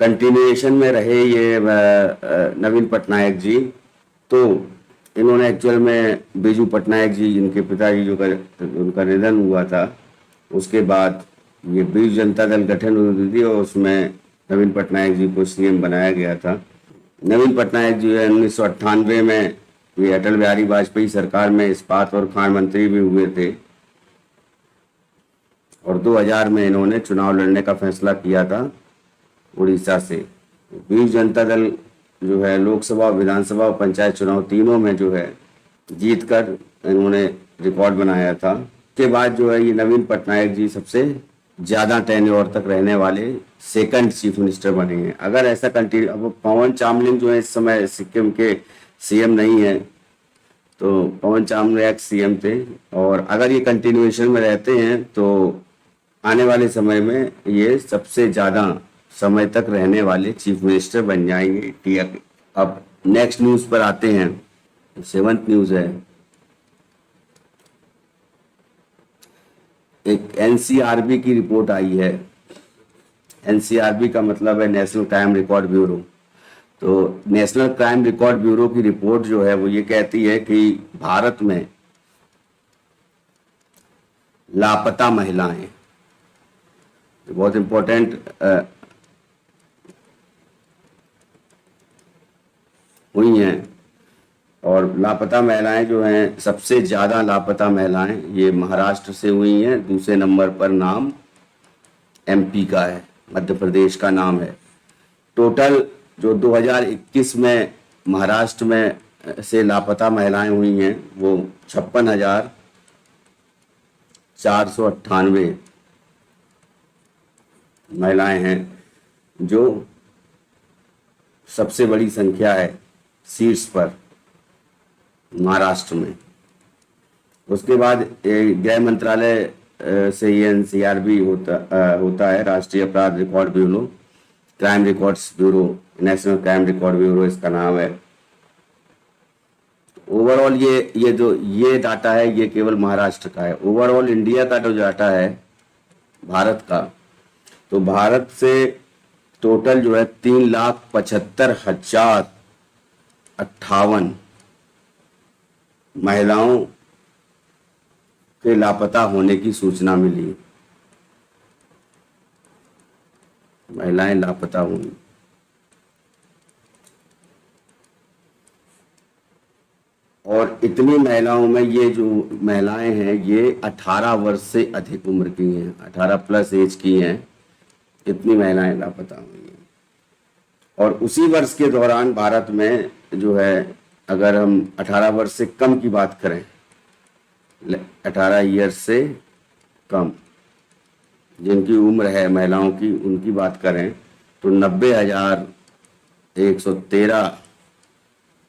कंटिन्यूएशन में रहे ये नवीन पटनायक जी, तो इन्होंने एक्चुअल में बीजू पटनायक जी, जिनके पिताजी जो उनका निधन हुआ था, उसके बाद ये बीजू जनता दल गठन हुई थी और उसमें नवीन पटनायक जी को सीएम बनाया गया था। नवीन पटनायक जी 1998 में ये अटल बिहारी वाजपेयी सरकार में इस्पात और खान मंत्री भी हुए थे, और 2000 में इन्होंने चुनाव लड़ने का फैसला किया था उड़ीसा से। बीजू जनता दल जो है लोकसभा, विधानसभा और पंचायत चुनाव तीनों में जो है जीत कर इन्होंने रिकॉर्ड बनाया था। के बाद जो है ये नवीन पटनायक जी सबसे ज्यादा टेन्योर तक रहने वाले सेकंड चीफ मिनिस्टर बने हैं। अगर ऐसा कंटिन्यू, अब पवन चामलिंग जो है इस समय सिक्किम के सीएम नहीं है, तो पवन चामलिंग एक्स सीएम थे, और अगर ये कंटिन्यूएशन में रहते हैं तो आने वाले समय में ये सबसे ज्यादा समय तक रहने वाले चीफ मिनिस्टर बन जाएंगे। अब नेक्स्ट न्यूज पर आते हैं। 7th न्यूज है, एक एनसीआरबी की रिपोर्ट आई है। एनसीआरबी का मतलब है नेशनल क्राइम रिकॉर्ड ब्यूरो। तो नेशनल क्राइम रिकॉर्ड ब्यूरो की रिपोर्ट जो है वो ये कहती है कि भारत में लापता महिलाएं, बहुत इंपॉर्टेंट हुई हैं, और लापता महिलाएं जो हैं, सबसे ज्यादा लापता महिलाएं ये महाराष्ट्र से हुई हैं। दूसरे नंबर पर नाम एमपी का है, मध्य प्रदेश का नाम है। टोटल जो 2021 में महाराष्ट्र में से लापता महिलाएं हुई हैं वो 56,498 महिलाएं हैं, जो सबसे बड़ी संख्या है शीर्ष पर महाराष्ट्र में। उसके बाद गृह मंत्रालय से ये एनसीआरबी होता है, राष्ट्रीय अपराध record bureau, crime records bureau, national crime record bureau इसका नाम है। ओवरऑल ये जो ये डाटा है ये केवल महाराष्ट्र का है। ओवरऑल इंडिया का जो डाटा है भारत का, तो भारत से टोटल जो है 3,75,058 महिलाओं के लापता होने की सूचना मिली। महिलाएं लापता हुई। और इतनी महिलाओं में ये जो महिलाएं हैं ये 18 वर्ष से अधिक उम्र की हैं, 18 प्लस एज की हैं। इतनी महिलाएं लापता हुई हैं। और उसी वर्ष के दौरान भारत में जो है, अगर हम 18 वर्ष से कम की बात करें, 18 ईयर्स से कम जिनकी उम्र है महिलाओं की, उनकी बात करें तो 90,113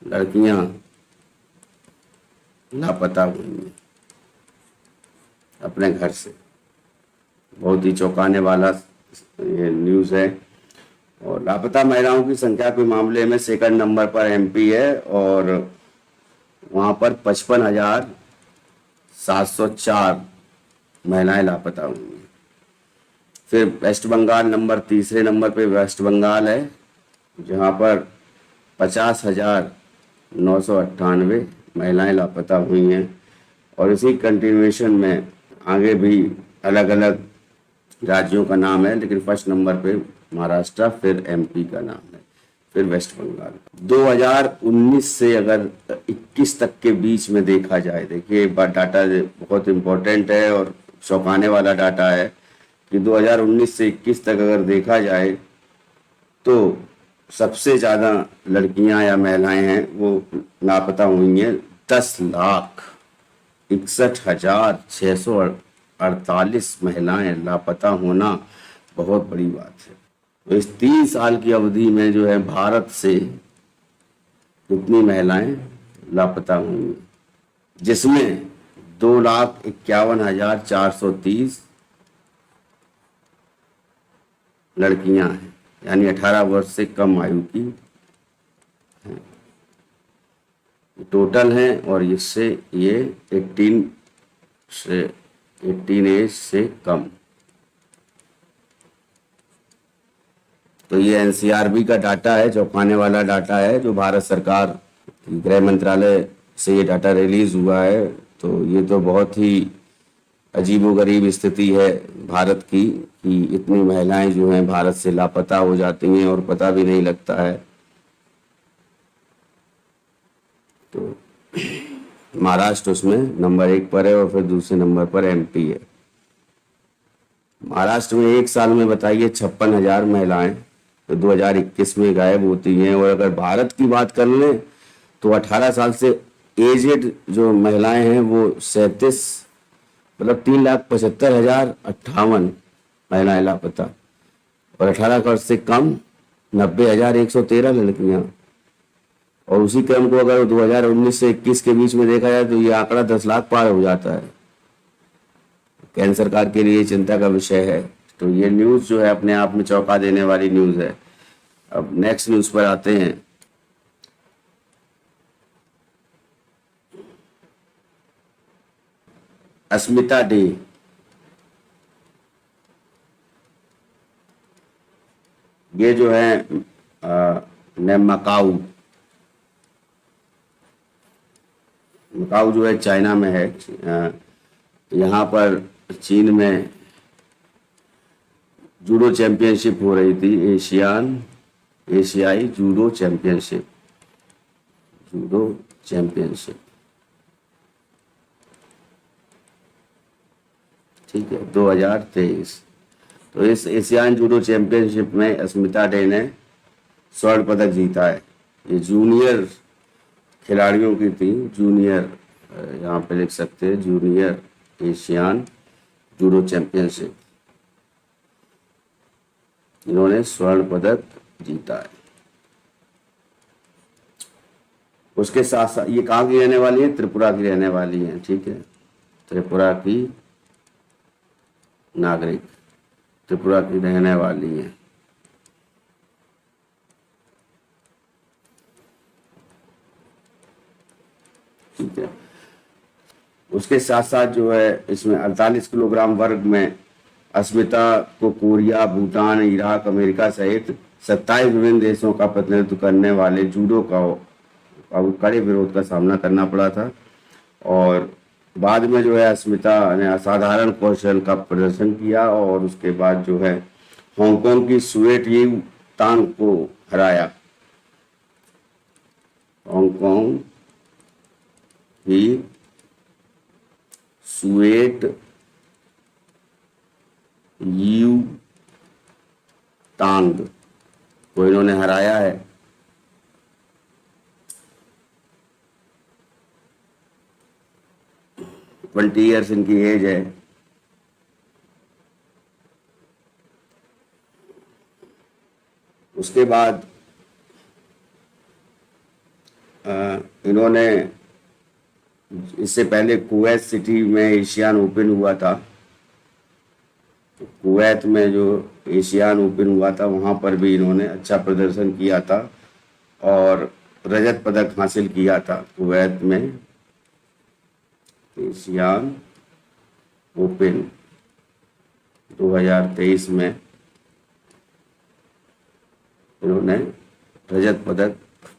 लड़कियां लापता हुई हैं अपने घर से। बहुत ही चौंकाने वाला ये न्यूज़ है। और लापता महिलाओं की संख्या के मामले में सेकंड नंबर पर एमपी है, और वहां पर 55,704 महिलाएं लापता हुई हैं। फिर वेस्ट बंगाल तीसरे नंबर पे वेस्ट बंगाल है, जहां पर 50,998 महिलाएं लापता हुई हैं। और इसी कंटिन्यूएशन में आगे भी अलग अलग राज्यों का नाम है, लेकिन फर्स्ट नंबर पे महाराष्ट्र, फिर एमपी का नाम है, फिर वेस्ट बंगाल। 2019 से अगर 21 तक के बीच में देखा जाए, देखिए एक बार डाटा बहुत इम्पोर्टेंट है और चौंकाने वाला डाटा है कि 2019 से 21 तक अगर देखा जाए तो सबसे ज़्यादा लड़कियां या महिलाएं हैं वो लापता हुई हैं। 10,61,648 महिलाएं लापता होना बहुत बड़ी बात है। तो इस 3 साल की अवधि में जो है भारत से कितनी महिलाएं लापता हुई, जिसमें 2,51,430 लड़कियां हैं, यानी 18 वर्ष से कम आयु की हैं, टोटल हैं। और इससे ये 18 एज से कम। तो ये एनसीआरबी का डाटा है, चौंकाने वाला डाटा है, जो भारत सरकार गृह मंत्रालय से ये डाटा रिलीज हुआ है। तो ये तो बहुत ही अजीबोगरीब स्थिति है भारत की कि इतनी महिलाएं जो हैं भारत से लापता हो जाती हैं और पता भी नहीं लगता है। तो महाराष्ट्र उसमें नंबर 1 पर है और फिर दूसरे नंबर पर एमपी है। महाराष्ट्र में एक साल में बताइए 56,000 महिलाएं तो 2021 में गायब होती हैं। और अगर भारत की बात कर लें तो 18 साल से एजेड जो महिलाएं हैं वो 37, मतलब 3,75,058 महिलाएं लापता, और 18 वर्ष से कम 90,113 लड़कियां। और उसी क्रम को अगर 2019 से 21 के बीच में देखा जाए तो ये आंकड़ा 10 लाख पार हो जाता है। केंद्र सरकार के लिए चिंता का विषय है। तो ये न्यूज़ जो है अपने आप में चौंका देने वाली न्यूज़ है। अब नेक्स्ट न्यूज़ पर आते हैं। अस्मिता डे, ये जो है मकाऊ जो है चाइना में है। यहाँ पर चीन में जूडो चैंपियनशिप हो रही थी, एशियाई जूडो चैंपियनशिप। ठीक है, 2023। तो इस एशियान जूडो चैंपियनशिप में अस्मिता डे ने स्वर्ण पदक जीता है। ये जूनियर खिलाड़ियों की थी, जूनियर, यहाँ पे लिख सकते हैं जूनियर एशियान जूडो चैंपियनशिप, इन्होंने स्वर्ण पदक जीता है। उसके साथ साथ ये कहाँ की रहने वाली है? त्रिपुरा की रहने वाली है। ठीक है, त्रिपुरा की नागरिक, त्रिपुरा की रहने वाली है। ठीक है, उसके साथ साथ जो है इसमें 48 किलोग्राम वर्ग में अस्मिता को कोरिया, भूटान, इराक, अमेरिका सहित 27 विभिन्न देशों का प्रतिनिधित्व करने वाले जूडो का कड़े विरोध का सामना करना पड़ा था। और बाद में जो है अस्मिता ने असाधारण कौशल का प्रदर्शन किया और उसके बाद जो है हांगकांग की सुएट यी तांग को हराया। हांगकांग की सुएट यू तांग को इन्होंने हराया है। ट्वेंटी ईयर्स इनकी एज है। उसके बाद इन्होंने इससे पहले कुवैत सिटी में एशियान ओपन हुआ था। कुवैत में जो एशियान ओपन हुआ था वहाँ पर भी इन्होंने अच्छा प्रदर्शन किया था और रजत पदक हासिल किया था। कुवैत में एशियान ओपन 2023 में इन्होंने रजत पदक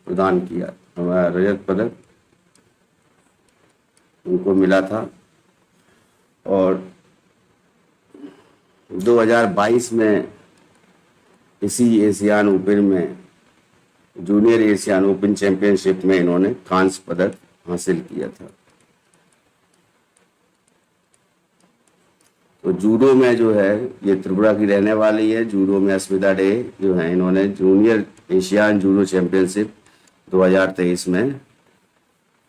प्रदान किया, रजत पदक उनको मिला था। और 2022 में इसी एशियान ओपन में, जूनियर एशियान ओपन चैंपियनशिप में इन्होंने कांस्य पदक हासिल किया था। तो जूडो में जो है ये त्रिपुरा की रहने वाली है। जूडो में अस्मिता डे जो है, इन्होंने जूनियर एशियान जूडो चैंपियनशिप 2023 में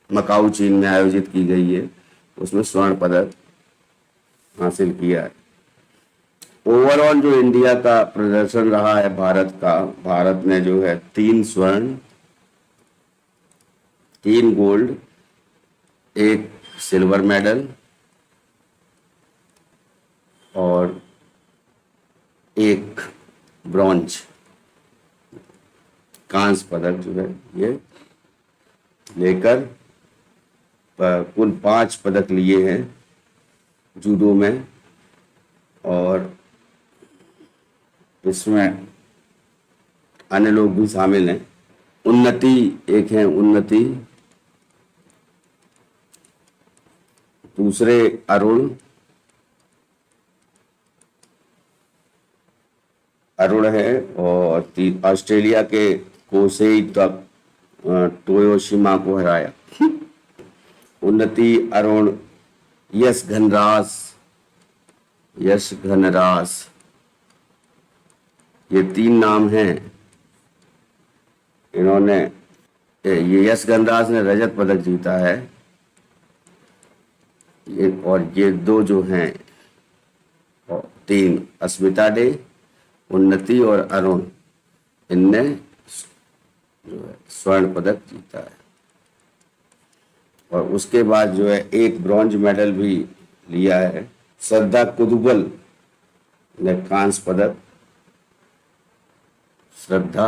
मकाऊ चीन में आयोजित की गई है, उसमें स्वर्ण पदक हासिल किया है। ओवरऑल जो इंडिया का प्रदर्शन रहा है भारत का, भारत ने जो है 3 स्वर्ण, 3 गोल्ड, 1 सिल्वर मेडल और 1 ब्रॉन्ज कांस्य पदक जो है ये लेकर कुल 5 पदक लिए हैं जूडो में। और इसमें अन्य लोग भी शामिल हैं। उन्नति एक है, उन्नति, दूसरे अरुण है, और ऑस्ट्रेलिया के कोसेई टोयोशिमा को हराया। उन्नति, अरुण, यश घनराज, ये 3 नाम हैं। इन्होंने, ये यश घनराज ने रजत पदक जीता है, और ये 2 जो हैं, और 3 अस्मिता डे, उन्नति और अरुण, इनने जो है स्वर्ण पदक जीता है। और उसके बाद जो है 1 ब्रॉन्ज मेडल भी लिया है। श्रद्धा कुदुगल ने कांस्य पदक, श्रद्धा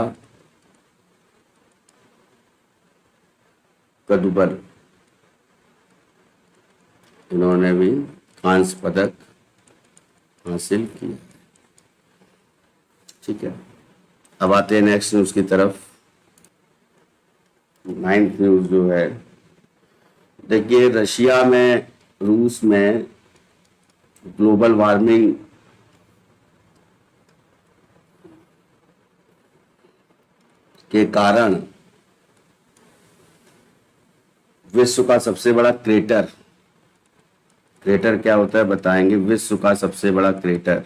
कदुबल, इन्होंने भी कांस्य पदक हासिल किया। ठीक है, अब आते हैं नेक्स्ट न्यूज की तरफ। 9th न्यूज जो है, देखिए रशिया में, रूस में ग्लोबल वार्मिंग के कारण विश्व का सबसे बड़ा क्रेटर क्या होता है बताएंगे। विश्व का सबसे बड़ा क्रेटर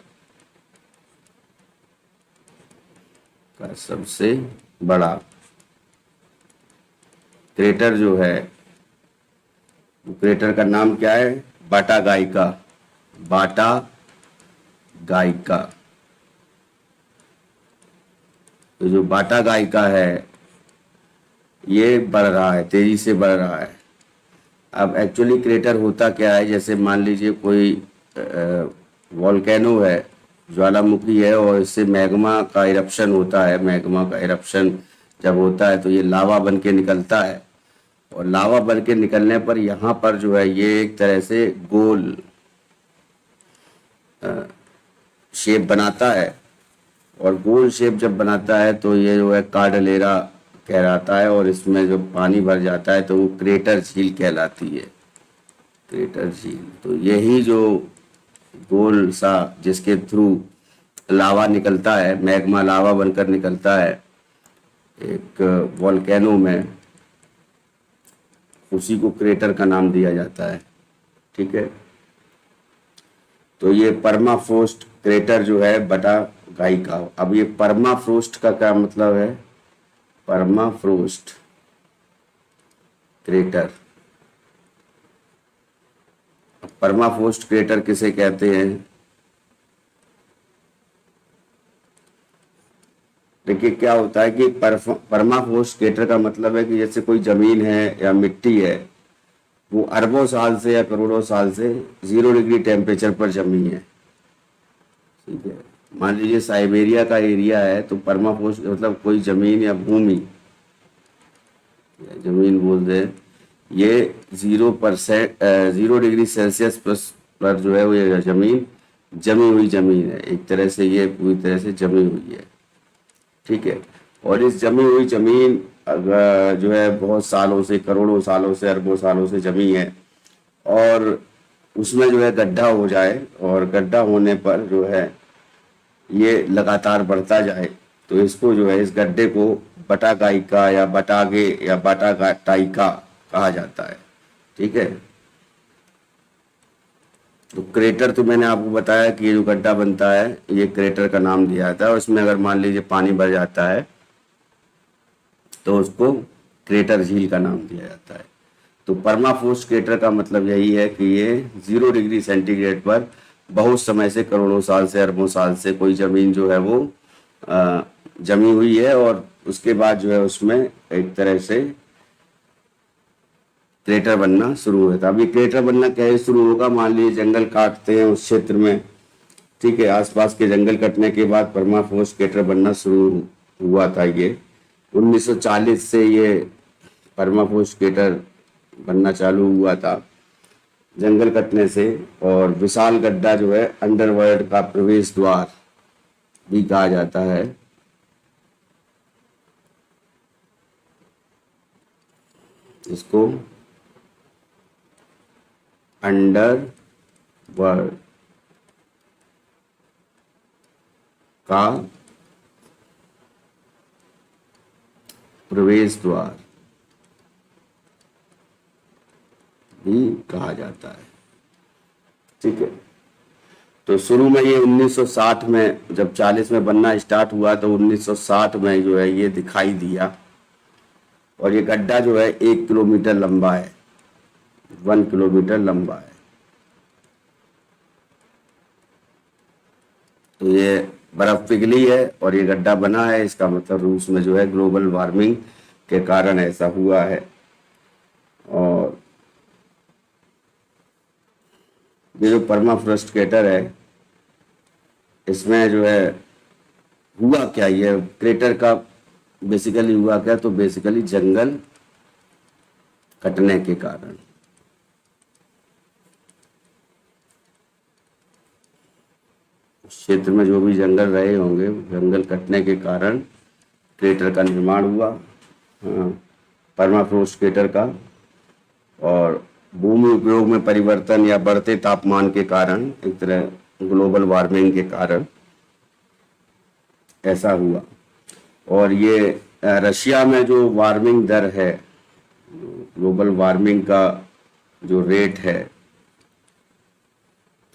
का सबसे बड़ा क्रेटर जो है, क्रेटर का नाम क्या है? बाटा गाइका। तो जो बाटा गाइका है ये बढ़ रहा है, तेजी से बढ़ रहा है। अब एक्चुअली क्रेटर होता क्या है, जैसे मान लीजिए कोई वॉल्केनो है, ज्वालामुखी है, और इससे मैग्मा का इरप्शन होता है। मैग्मा का इरप्शन जब होता है तो ये लावा बन के निकलता है, और लावा बन के निकलने पर यहाँ पर जो है ये एक तरह से गोल शेप बनाता है, और गोल शेप जब बनाता है तो ये जो है कार्डलेरा कहलाता है, और इसमें जो पानी भर जाता है तो वो क्रेटर झील कहलाती है, क्रेटर झील। तो यही जो गोल सा जिसके थ्रू लावा निकलता है, मैग्मा लावा बनकर निकलता है एक वॉल्केनो में, उसी को क्रेटर का नाम दिया जाता है। ठीक है, तो ये परमाफ्रोस्ट क्रेटर जो है बटा गाइका। अब ये परमाफ्रोस्ट का क्या मतलब है? परमाफ्रोस्ट क्रेटर, परमाफ्रोस्ट क्रेटर किसे कहते हैं? देखिए क्या होता है कि परमाफ्रोस्ट क्रेटर का मतलब है कि जैसे कोई जमीन है या मिट्टी है, वो अरबों साल से या करोड़ों साल से 0 डिग्री टेम्परेचर पर जमी है। ठीक है, मान लीजिए साइबेरिया का एरिया है, तो परमाफ्रोस्ट मतलब कोई जमीन या भूमि, जमीन बोलते हैं, ये 0 डिग्री सेल्सियस पर जो है वो ये जमीन जमी हुई जमीन है। एक तरह से ये पूरी तरह से जमी हुई है। ठीक है, और इस जमी हुई जमीन अगर जो है बहुत सालों से, करोड़ों सालों से, अरबों सालों से जमी है, और उसमें जो है गड्ढा हो जाए, और गड्ढा होने पर जो है ये लगातार बढ़ता जाए, तो इसको जो है इस गड्ढे को बटागाइका या बटागे या बटाटाइका कहा जाता है। ठीक है, तो क्रेटर तो मैंने आपको बताया कि ये जो गड्ढा बनता है ये क्रेटर का नाम दिया जाता है, और इसमें अगर मान लीजिए पानी भर जाता है तो उसको क्रेटर झील का नाम दिया जाता है। तो परमाफ्रोस्ट क्रेटर का मतलब यही है कि ये 0 डिग्री सेंटीग्रेड पर बहुत समय से, करोड़ों साल से, अरबों साल से कोई जमीन जो है वो जमी हुई है, और उसके बाद जो है उसमें एक तरह से क्रेटर बनना शुरू हुआ था। अब ये क्रेटर बनना कैसे शुरू होगा? मान लीजिए जंगल काटते हैं उस क्षेत्र में, ठीक है, आसपास के जंगल कटने के बाद परमाफ्रोस्ट क्रेटर बनना शुरू हुआ था। ये 1940 से ये परमाफ्रोस्ट क्रेटर बनना चालू हुआ था जंगल कटने से, और विशाल गड्ढा जो है अंडरवर्ल्ड का प्रवेश द्वार भी कहा जाता है। इसको अंडरवर्ल्ड का प्रवेश द्वार भी कहा जाता है। ठीक है, तो शुरू में ये 1960 में, जब 40 में बनना स्टार्ट हुआ तो 1960 में जो है ये दिखाई दिया, और ये गड्ढा जो है 1 किलोमीटर लंबा है, 1 किलोमीटर लंबा है। तो ये बर्फ पिघली है और ये गड्ढा बना है, इसका मतलब रूस में जो है ग्लोबल वार्मिंग के कारण ऐसा हुआ है। और ये जो परमाफ्रोस्ट क्रेटर है, इसमें जो है हुआ क्या, ये क्रेटर का बेसिकली हुआ क्या? तो बेसिकली जंगल कटने के कारण, क्षेत्र में जो भी जंगल रहे होंगे, जंगल कटने के कारण क्रेटर का निर्माण हुआ, परमाफ्रोस्ट क्रेटर का। और भूमि उपयोग में परिवर्तन या बढ़ते तापमान के कारण, एक तरह ग्लोबल वार्मिंग के कारण ऐसा हुआ। और ये रशिया में जो वार्मिंग दर है, ग्लोबल वार्मिंग का जो रेट है,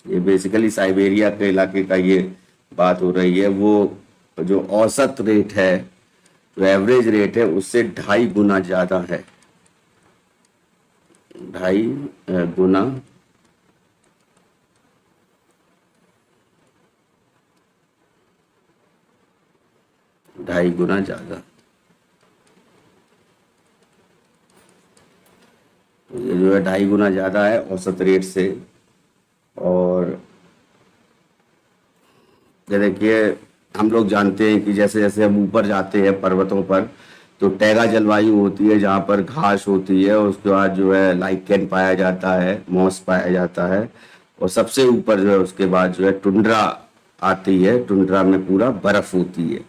ये बेसिकली साइबेरिया के इलाके का ये बात हो रही है, वो जो औसत रेट है, जो एवरेज रेट है, उससे 2.5 गुना ज्यादा है, 2.5 गुना ज्यादा। तो ये जो है 2.5 गुना ज्यादा है औसत रेट से। और ये देखिए, हम लोग जानते हैं कि जैसे जैसे हम ऊपर जाते हैं पर्वतों पर, तो टैगा जलवायु होती है जहाँ पर घास होती है, उसके बाद जो है लाइकेन पाया जाता है, मॉस पाया जाता है, और सबसे ऊपर जो है उसके बाद जो है टुंड्रा आती है, टुंड्रा में पूरा बर्फ होती है।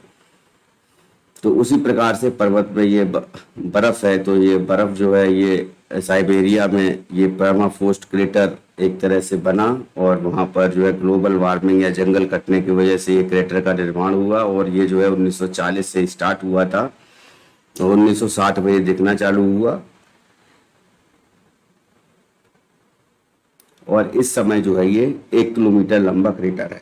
तो उसी प्रकार से पर्वत में ये बर्फ है, तो ये बर्फ जो है ये साइबेरिया में ये परमाफ्रोस्ट क्रेटर एक तरह से बना, और वहां पर जो है ग्लोबल वार्मिंग या जंगल कटने की वजह से ये क्रेटर का निर्माण हुआ। और ये जो है 1940 से स्टार्ट हुआ था, और 1960 में ये दिखना चालू हुआ। और इस समय जो है ये 1 किलोमीटर लंबा क्रेटर है,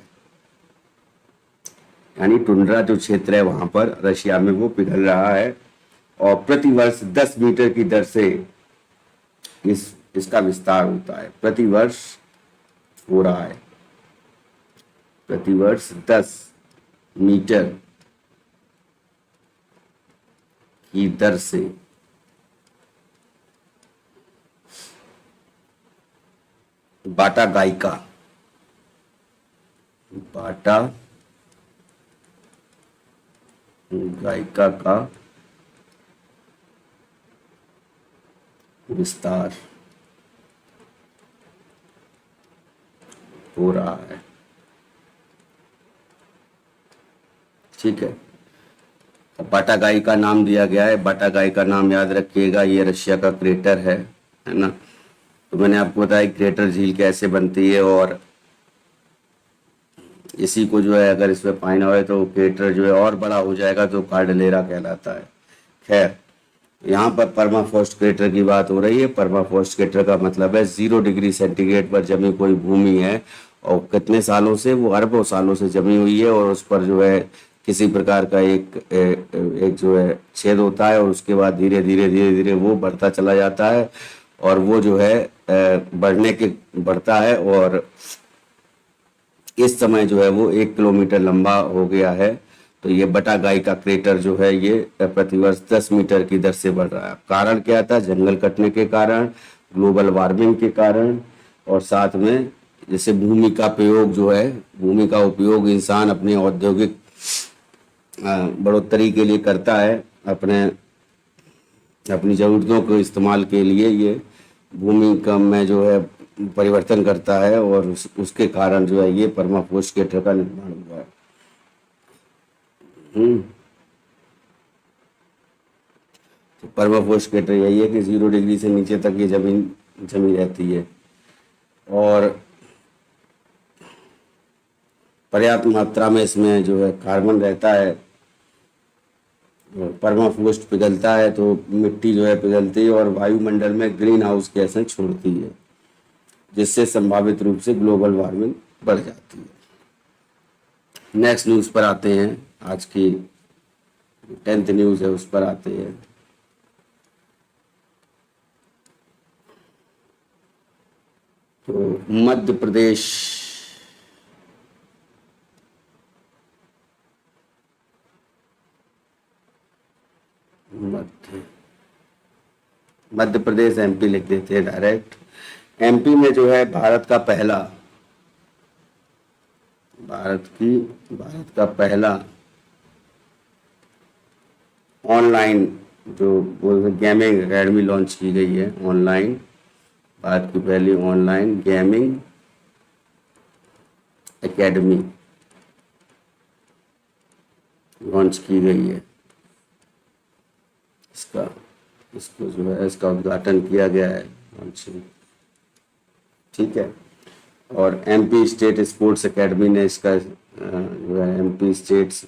यानी टुंड्रा जो क्षेत्र है वहां पर रशिया में वो पिघल रहा है, और प्रतिवर्ष 10 मीटर की दर से इसका विस्तार होता है। प्रतिवर्ष हो रहा है, प्रतिवर्ष 10 मीटर की दर से बटागाइका का विस्तार हो रहा है। ठीक है, बटागाई का नाम दिया गया है, बटागाई का नाम याद रखिएगा, ये रशिया का क्रेटर है ना। तो मैंने आपको बताया ग्रेटर झील कैसे बनती है, और इसी को जो है अगर इसमें पानी हो तो ग्रेटर जो है और बड़ा हो जाएगा तो कार्डलेरा कहलाता है। खैर, यहाँ पर परमाफ्रॉस्ट क्रेटर की बात हो रही है। परमाफ्रॉस्ट क्रेटर का मतलब है 0 डिग्री सेंटीग्रेड पर जमी कोई भूमि है और कितने सालों से, वो अरबों सालों से जमी हुई है, और उस पर जो है किसी प्रकार का एक जो है छेद होता है, और उसके बाद धीरे धीरे धीरे धीरे वो बढ़ता चला जाता है, और वो जो है बढ़ता है, और इस समय जो है वो 1 किलोमीटर लंबा हो गया है। तो ये बटागाई का क्रेटर जो है ये प्रतिवर्ष 10 मीटर की दर से बढ़ रहा है। कारण क्या था? जंगल कटने के कारण, ग्लोबल वार्मिंग के कारण, और साथ में जैसे भूमि का प्रयोग जो है, भूमि का उपयोग इंसान अपने औद्योगिक बढ़ोतरी के लिए करता है, अपनी ज़रूरतों को इस्तेमाल के लिए ये भूमि का में जो है परिवर्तन करता है, और उसके कारण जो है ये परमाफ्रॉस्ट क्रेटर का निर्माण हुआ है। तो परमाफ्रॉस्ट क्रेटर यही है कि 0 डिग्री से नीचे तक ये जमीन जमी रहती है, और पर्याप्त मात्रा में इसमें जो है कार्बन रहता है। परमाफ्रॉस्ट पिघलता है तो मिट्टी जो है पिघलती है और वायुमंडल में ग्रीन हाउस गैसें छोड़ती है, जिससे संभावित रूप से ग्लोबल वार्मिंग बढ़ जाती है। नेक्स्ट न्यूज़ पर आते हैं। आज की 10th न्यूज़ है उस पर आते हैं। तो मध्य प्रदेश मध्य प्रदेश एमपी लिख देते हैं डायरेक्ट। एमपी में जो है भारत का पहला ऑनलाइन जो गेमिंग एकेडमी लॉन्च की गई है। ऑनलाइन, भारत की पहली ऑनलाइन गेमिंग एकेडमी लॉन्च की गई है। इसको जो है इसका उद्घाटन किया गया है, ठीक है। और एमपी स्टेट स्पोर्ट्स एकेडमी ने इसका जो है एमपी स्पोर्ट्स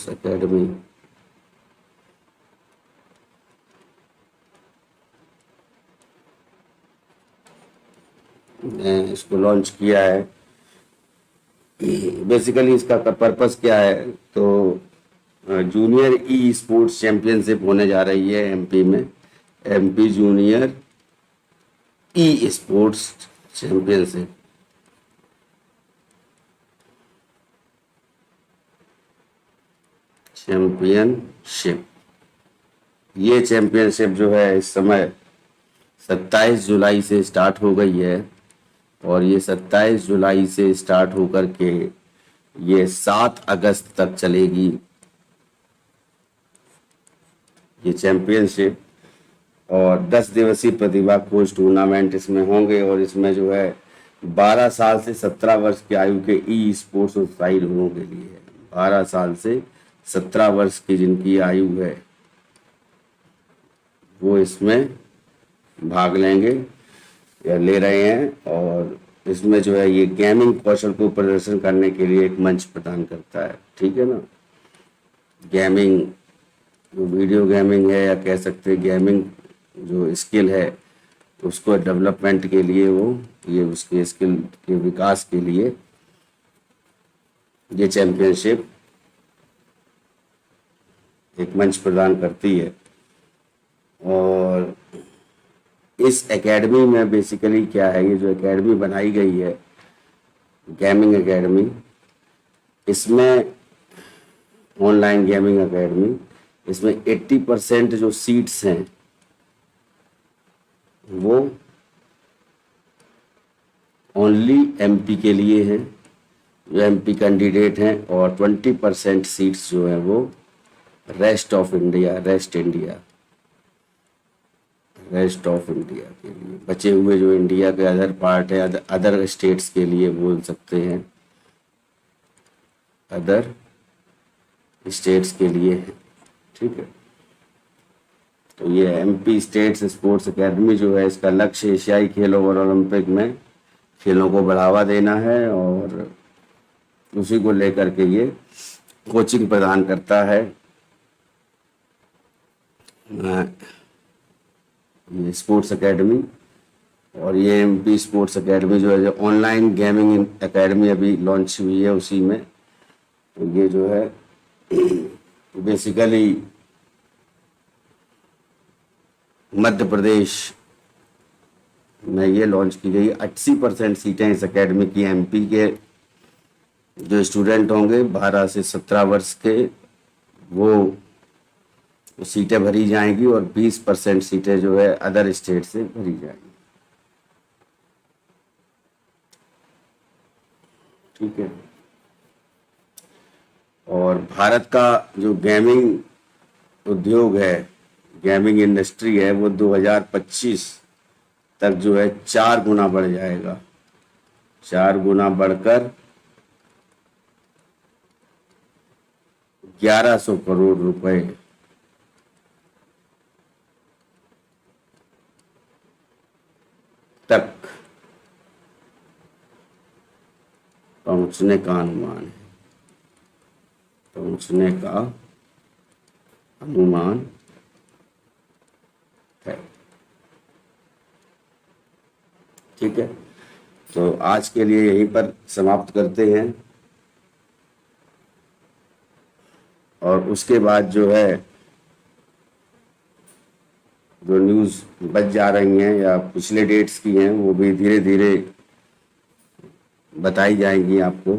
एकेडमी ने इसको लॉन्च किया है। बेसिकली इसका पर्पस क्या है? तो जूनियर ई स्पोर्ट्स चैंपियनशिप होने जा रही है एमपी में। MP junior e sports championship ये चैंपियनशिप जो है इस समय 27 जुलाई से स्टार्ट हो गई है, और ये 27 जुलाई से स्टार्ट होकर के ये 7 अगस्त तक चलेगी ये चैंपियनशिप। और 10 दिवसीय प्रतिभा खोज टूर्नामेंट इसमें होंगे, और इसमें जो है 12 साल से 17 वर्ष की आयु के ई स्पोर्ट्स उत्साही लोगों के लिए है। 12 साल से 17 वर्ष की जिनकी आयु है वो इसमें भाग लेंगे या ले रहे हैं, और इसमें जो है ये गेमिंग कौशल को प्रदर्शन करने के लिए एक मंच प्रदान करता है, ठीक है ना। गेमिंग जो वीडियो गेमिंग है, या कह सकते हैं गेमिंग जो स्किल है उसको डेवलपमेंट के लिए, ये उसके स्किल के विकास के लिए ये चैंपियनशिप एक मंच प्रदान करती है। और इस एकेडमी में बेसिकली क्या है, ये जो एकेडमी बनाई गई है गेमिंग एकेडमी, इसमें ऑनलाइन गेमिंग एकेडमी, इसमें 80% जो सीट्स हैं वो ओनली एमपी के लिए हैं, जो एमपी कैंडिडेट हैं, और 20% सीट्स जो हैं वो रेस्ट ऑफ इंडिया के लिए, बचे हुए जो इंडिया के अदर पार्ट है, अदर स्टेट्स के लिए बोल सकते हैं, अदर स्टेट्स के लिए है। ठीक है, तो ये एमपी स्टेट्स स्पोर्ट्स एकेडमी जो है, इसका लक्ष्य एशियाई खेलों और ओलंपिक में खेलों को बढ़ावा देना है और उसी को लेकर के ये कोचिंग प्रदान करता है। ये स्पोर्ट्स एकेडमी, और ये एमपी स्पोर्ट्स एकेडमी जो है, जो ऑनलाइन गेमिंग एकेडमी अभी लॉन्च हुई है उसी में। तो ये जो है बेसिकली मध्य प्रदेश में ये लॉन्च की गई। 80% सीटें इस एकेडमी की एमपी के जो स्टूडेंट होंगे 12 से 17 वर्ष के, वो सीटें भरी जाएंगी और 20% सीटें जो है अदर स्टेट से भरी जाएंगी। ठीक है, और भारत का जो गेमिंग उद्योग है, गेमिंग इंडस्ट्री है, वो 2025 तक जो है 4 गुना बढ़ जाएगा। 4 गुना बढ़कर 1100 करोड़ रुपए तक पहुंचने का अनुमान है। पहुंचने का अनुमान है। ठीक है, तो आज के लिए यहीं पर समाप्त करते हैं, और उसके बाद जो है जो न्यूज़ बच जा रही हैं या पिछले डेट्स की हैं, वो भी धीरे धीरे बताई जाएंगी आपको।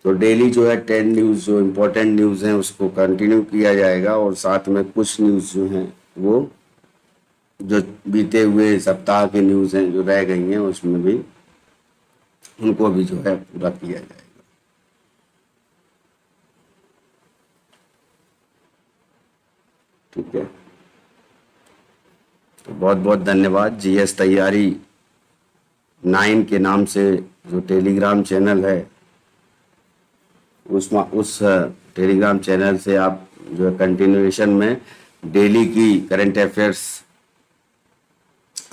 तो डेली जो है 10 न्यूज़ जो इम्पोर्टेंट न्यूज़ हैं उसको कंटिन्यू किया जाएगा, और साथ में कुछ न्यूज़ जो हैं वो जो बीते हुए सप्ताह के न्यूज़ हैं जो रह गई हैं उसमें भी उनको भी जो है पूरा किया जाएगा। ठीक है, तो बहुत बहुत धन्यवाद। जीएस तैयारी 9 के नाम से जो टेलीग्राम चैनल है, उस टेलीग्राम चैनल से आप जो है कंटिन्यूएशन में डेली की करंट अफेयर्स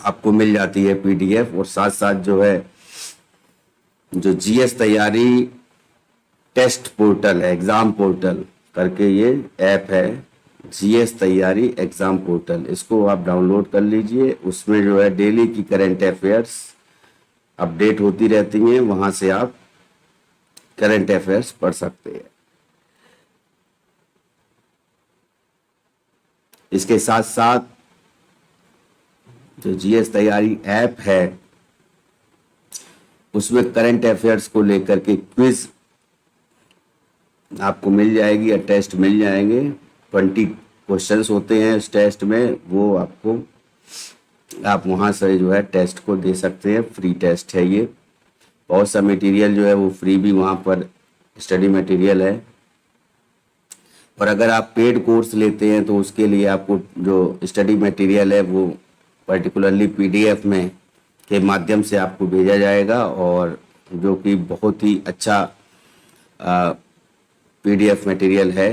आपको मिल जाती है पीडीएफ, और साथ साथ जो है जो जीएस तैयारी टेस्ट पोर्टल है, एग्जाम पोर्टल करके ये ऐप है, जीएस तैयारी एग्जाम पोर्टल, इसको आप डाउनलोड कर लीजिए। उसमें जो है डेली की करंट अफेयर्स अपडेट होती रहती हैं, वहां से आप करंट अफेयर्स पढ़ सकते हैं। इसके साथ साथ जो जीएस तैयारी ऐप है उसमें करंट अफेयर्स को लेकर के क्विज आपको मिल जाएगी या टेस्ट मिल जाएंगे। 20 क्वेश्चंस होते हैं इस टेस्ट में, वो आपको आप वहां से जो है टेस्ट को दे सकते हैं। फ्री टेस्ट है ये। बहुत सा मटेरियल जो है वो फ्री भी वहां पर स्टडी मटेरियल है, और अगर आप पेड कोर्स लेते हैं तो उसके लिए आपको जो स्टडी मटेरियल है वो पर्टिकुलरली पीडीएफ में के माध्यम से आपको भेजा जाएगा, और जो कि बहुत ही अच्छा पीडीएफ मटेरियल है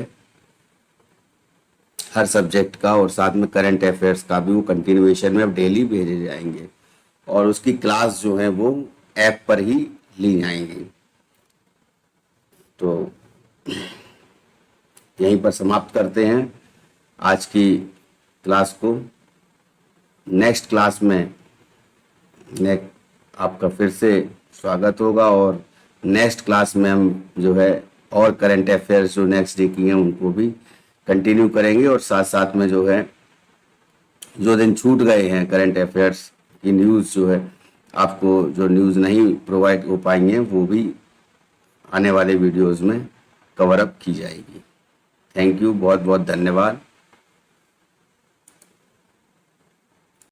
हर सब्जेक्ट का, और साथ में करंट अफेयर्स का भी वो कंटिन्यूएशन में अब डेली भेजे जाएंगे, और उसकी क्लास जो है वो ऐप पर ही ली जाएंगी। तो यहीं पर समाप्त करते हैं आज की क्लास को। नेक्स्ट क्लास में आपका फिर से स्वागत होगा, और नेक्स्ट क्लास में हम जो है और करंट अफेयर्स जो नेक्स्ट डे की हैं उनको भी कंटिन्यू करेंगे, और साथ साथ में जो है जो दिन छूट गए हैं करंट अफेयर्स की न्यूज़ जो है, आपको जो न्यूज़ नहीं प्रोवाइड हो पाएंगे हैं वो भी आने वाले वीडियोज़ में कवर अप की जाएगी। थैंक यू, बहुत बहुत धन्यवाद।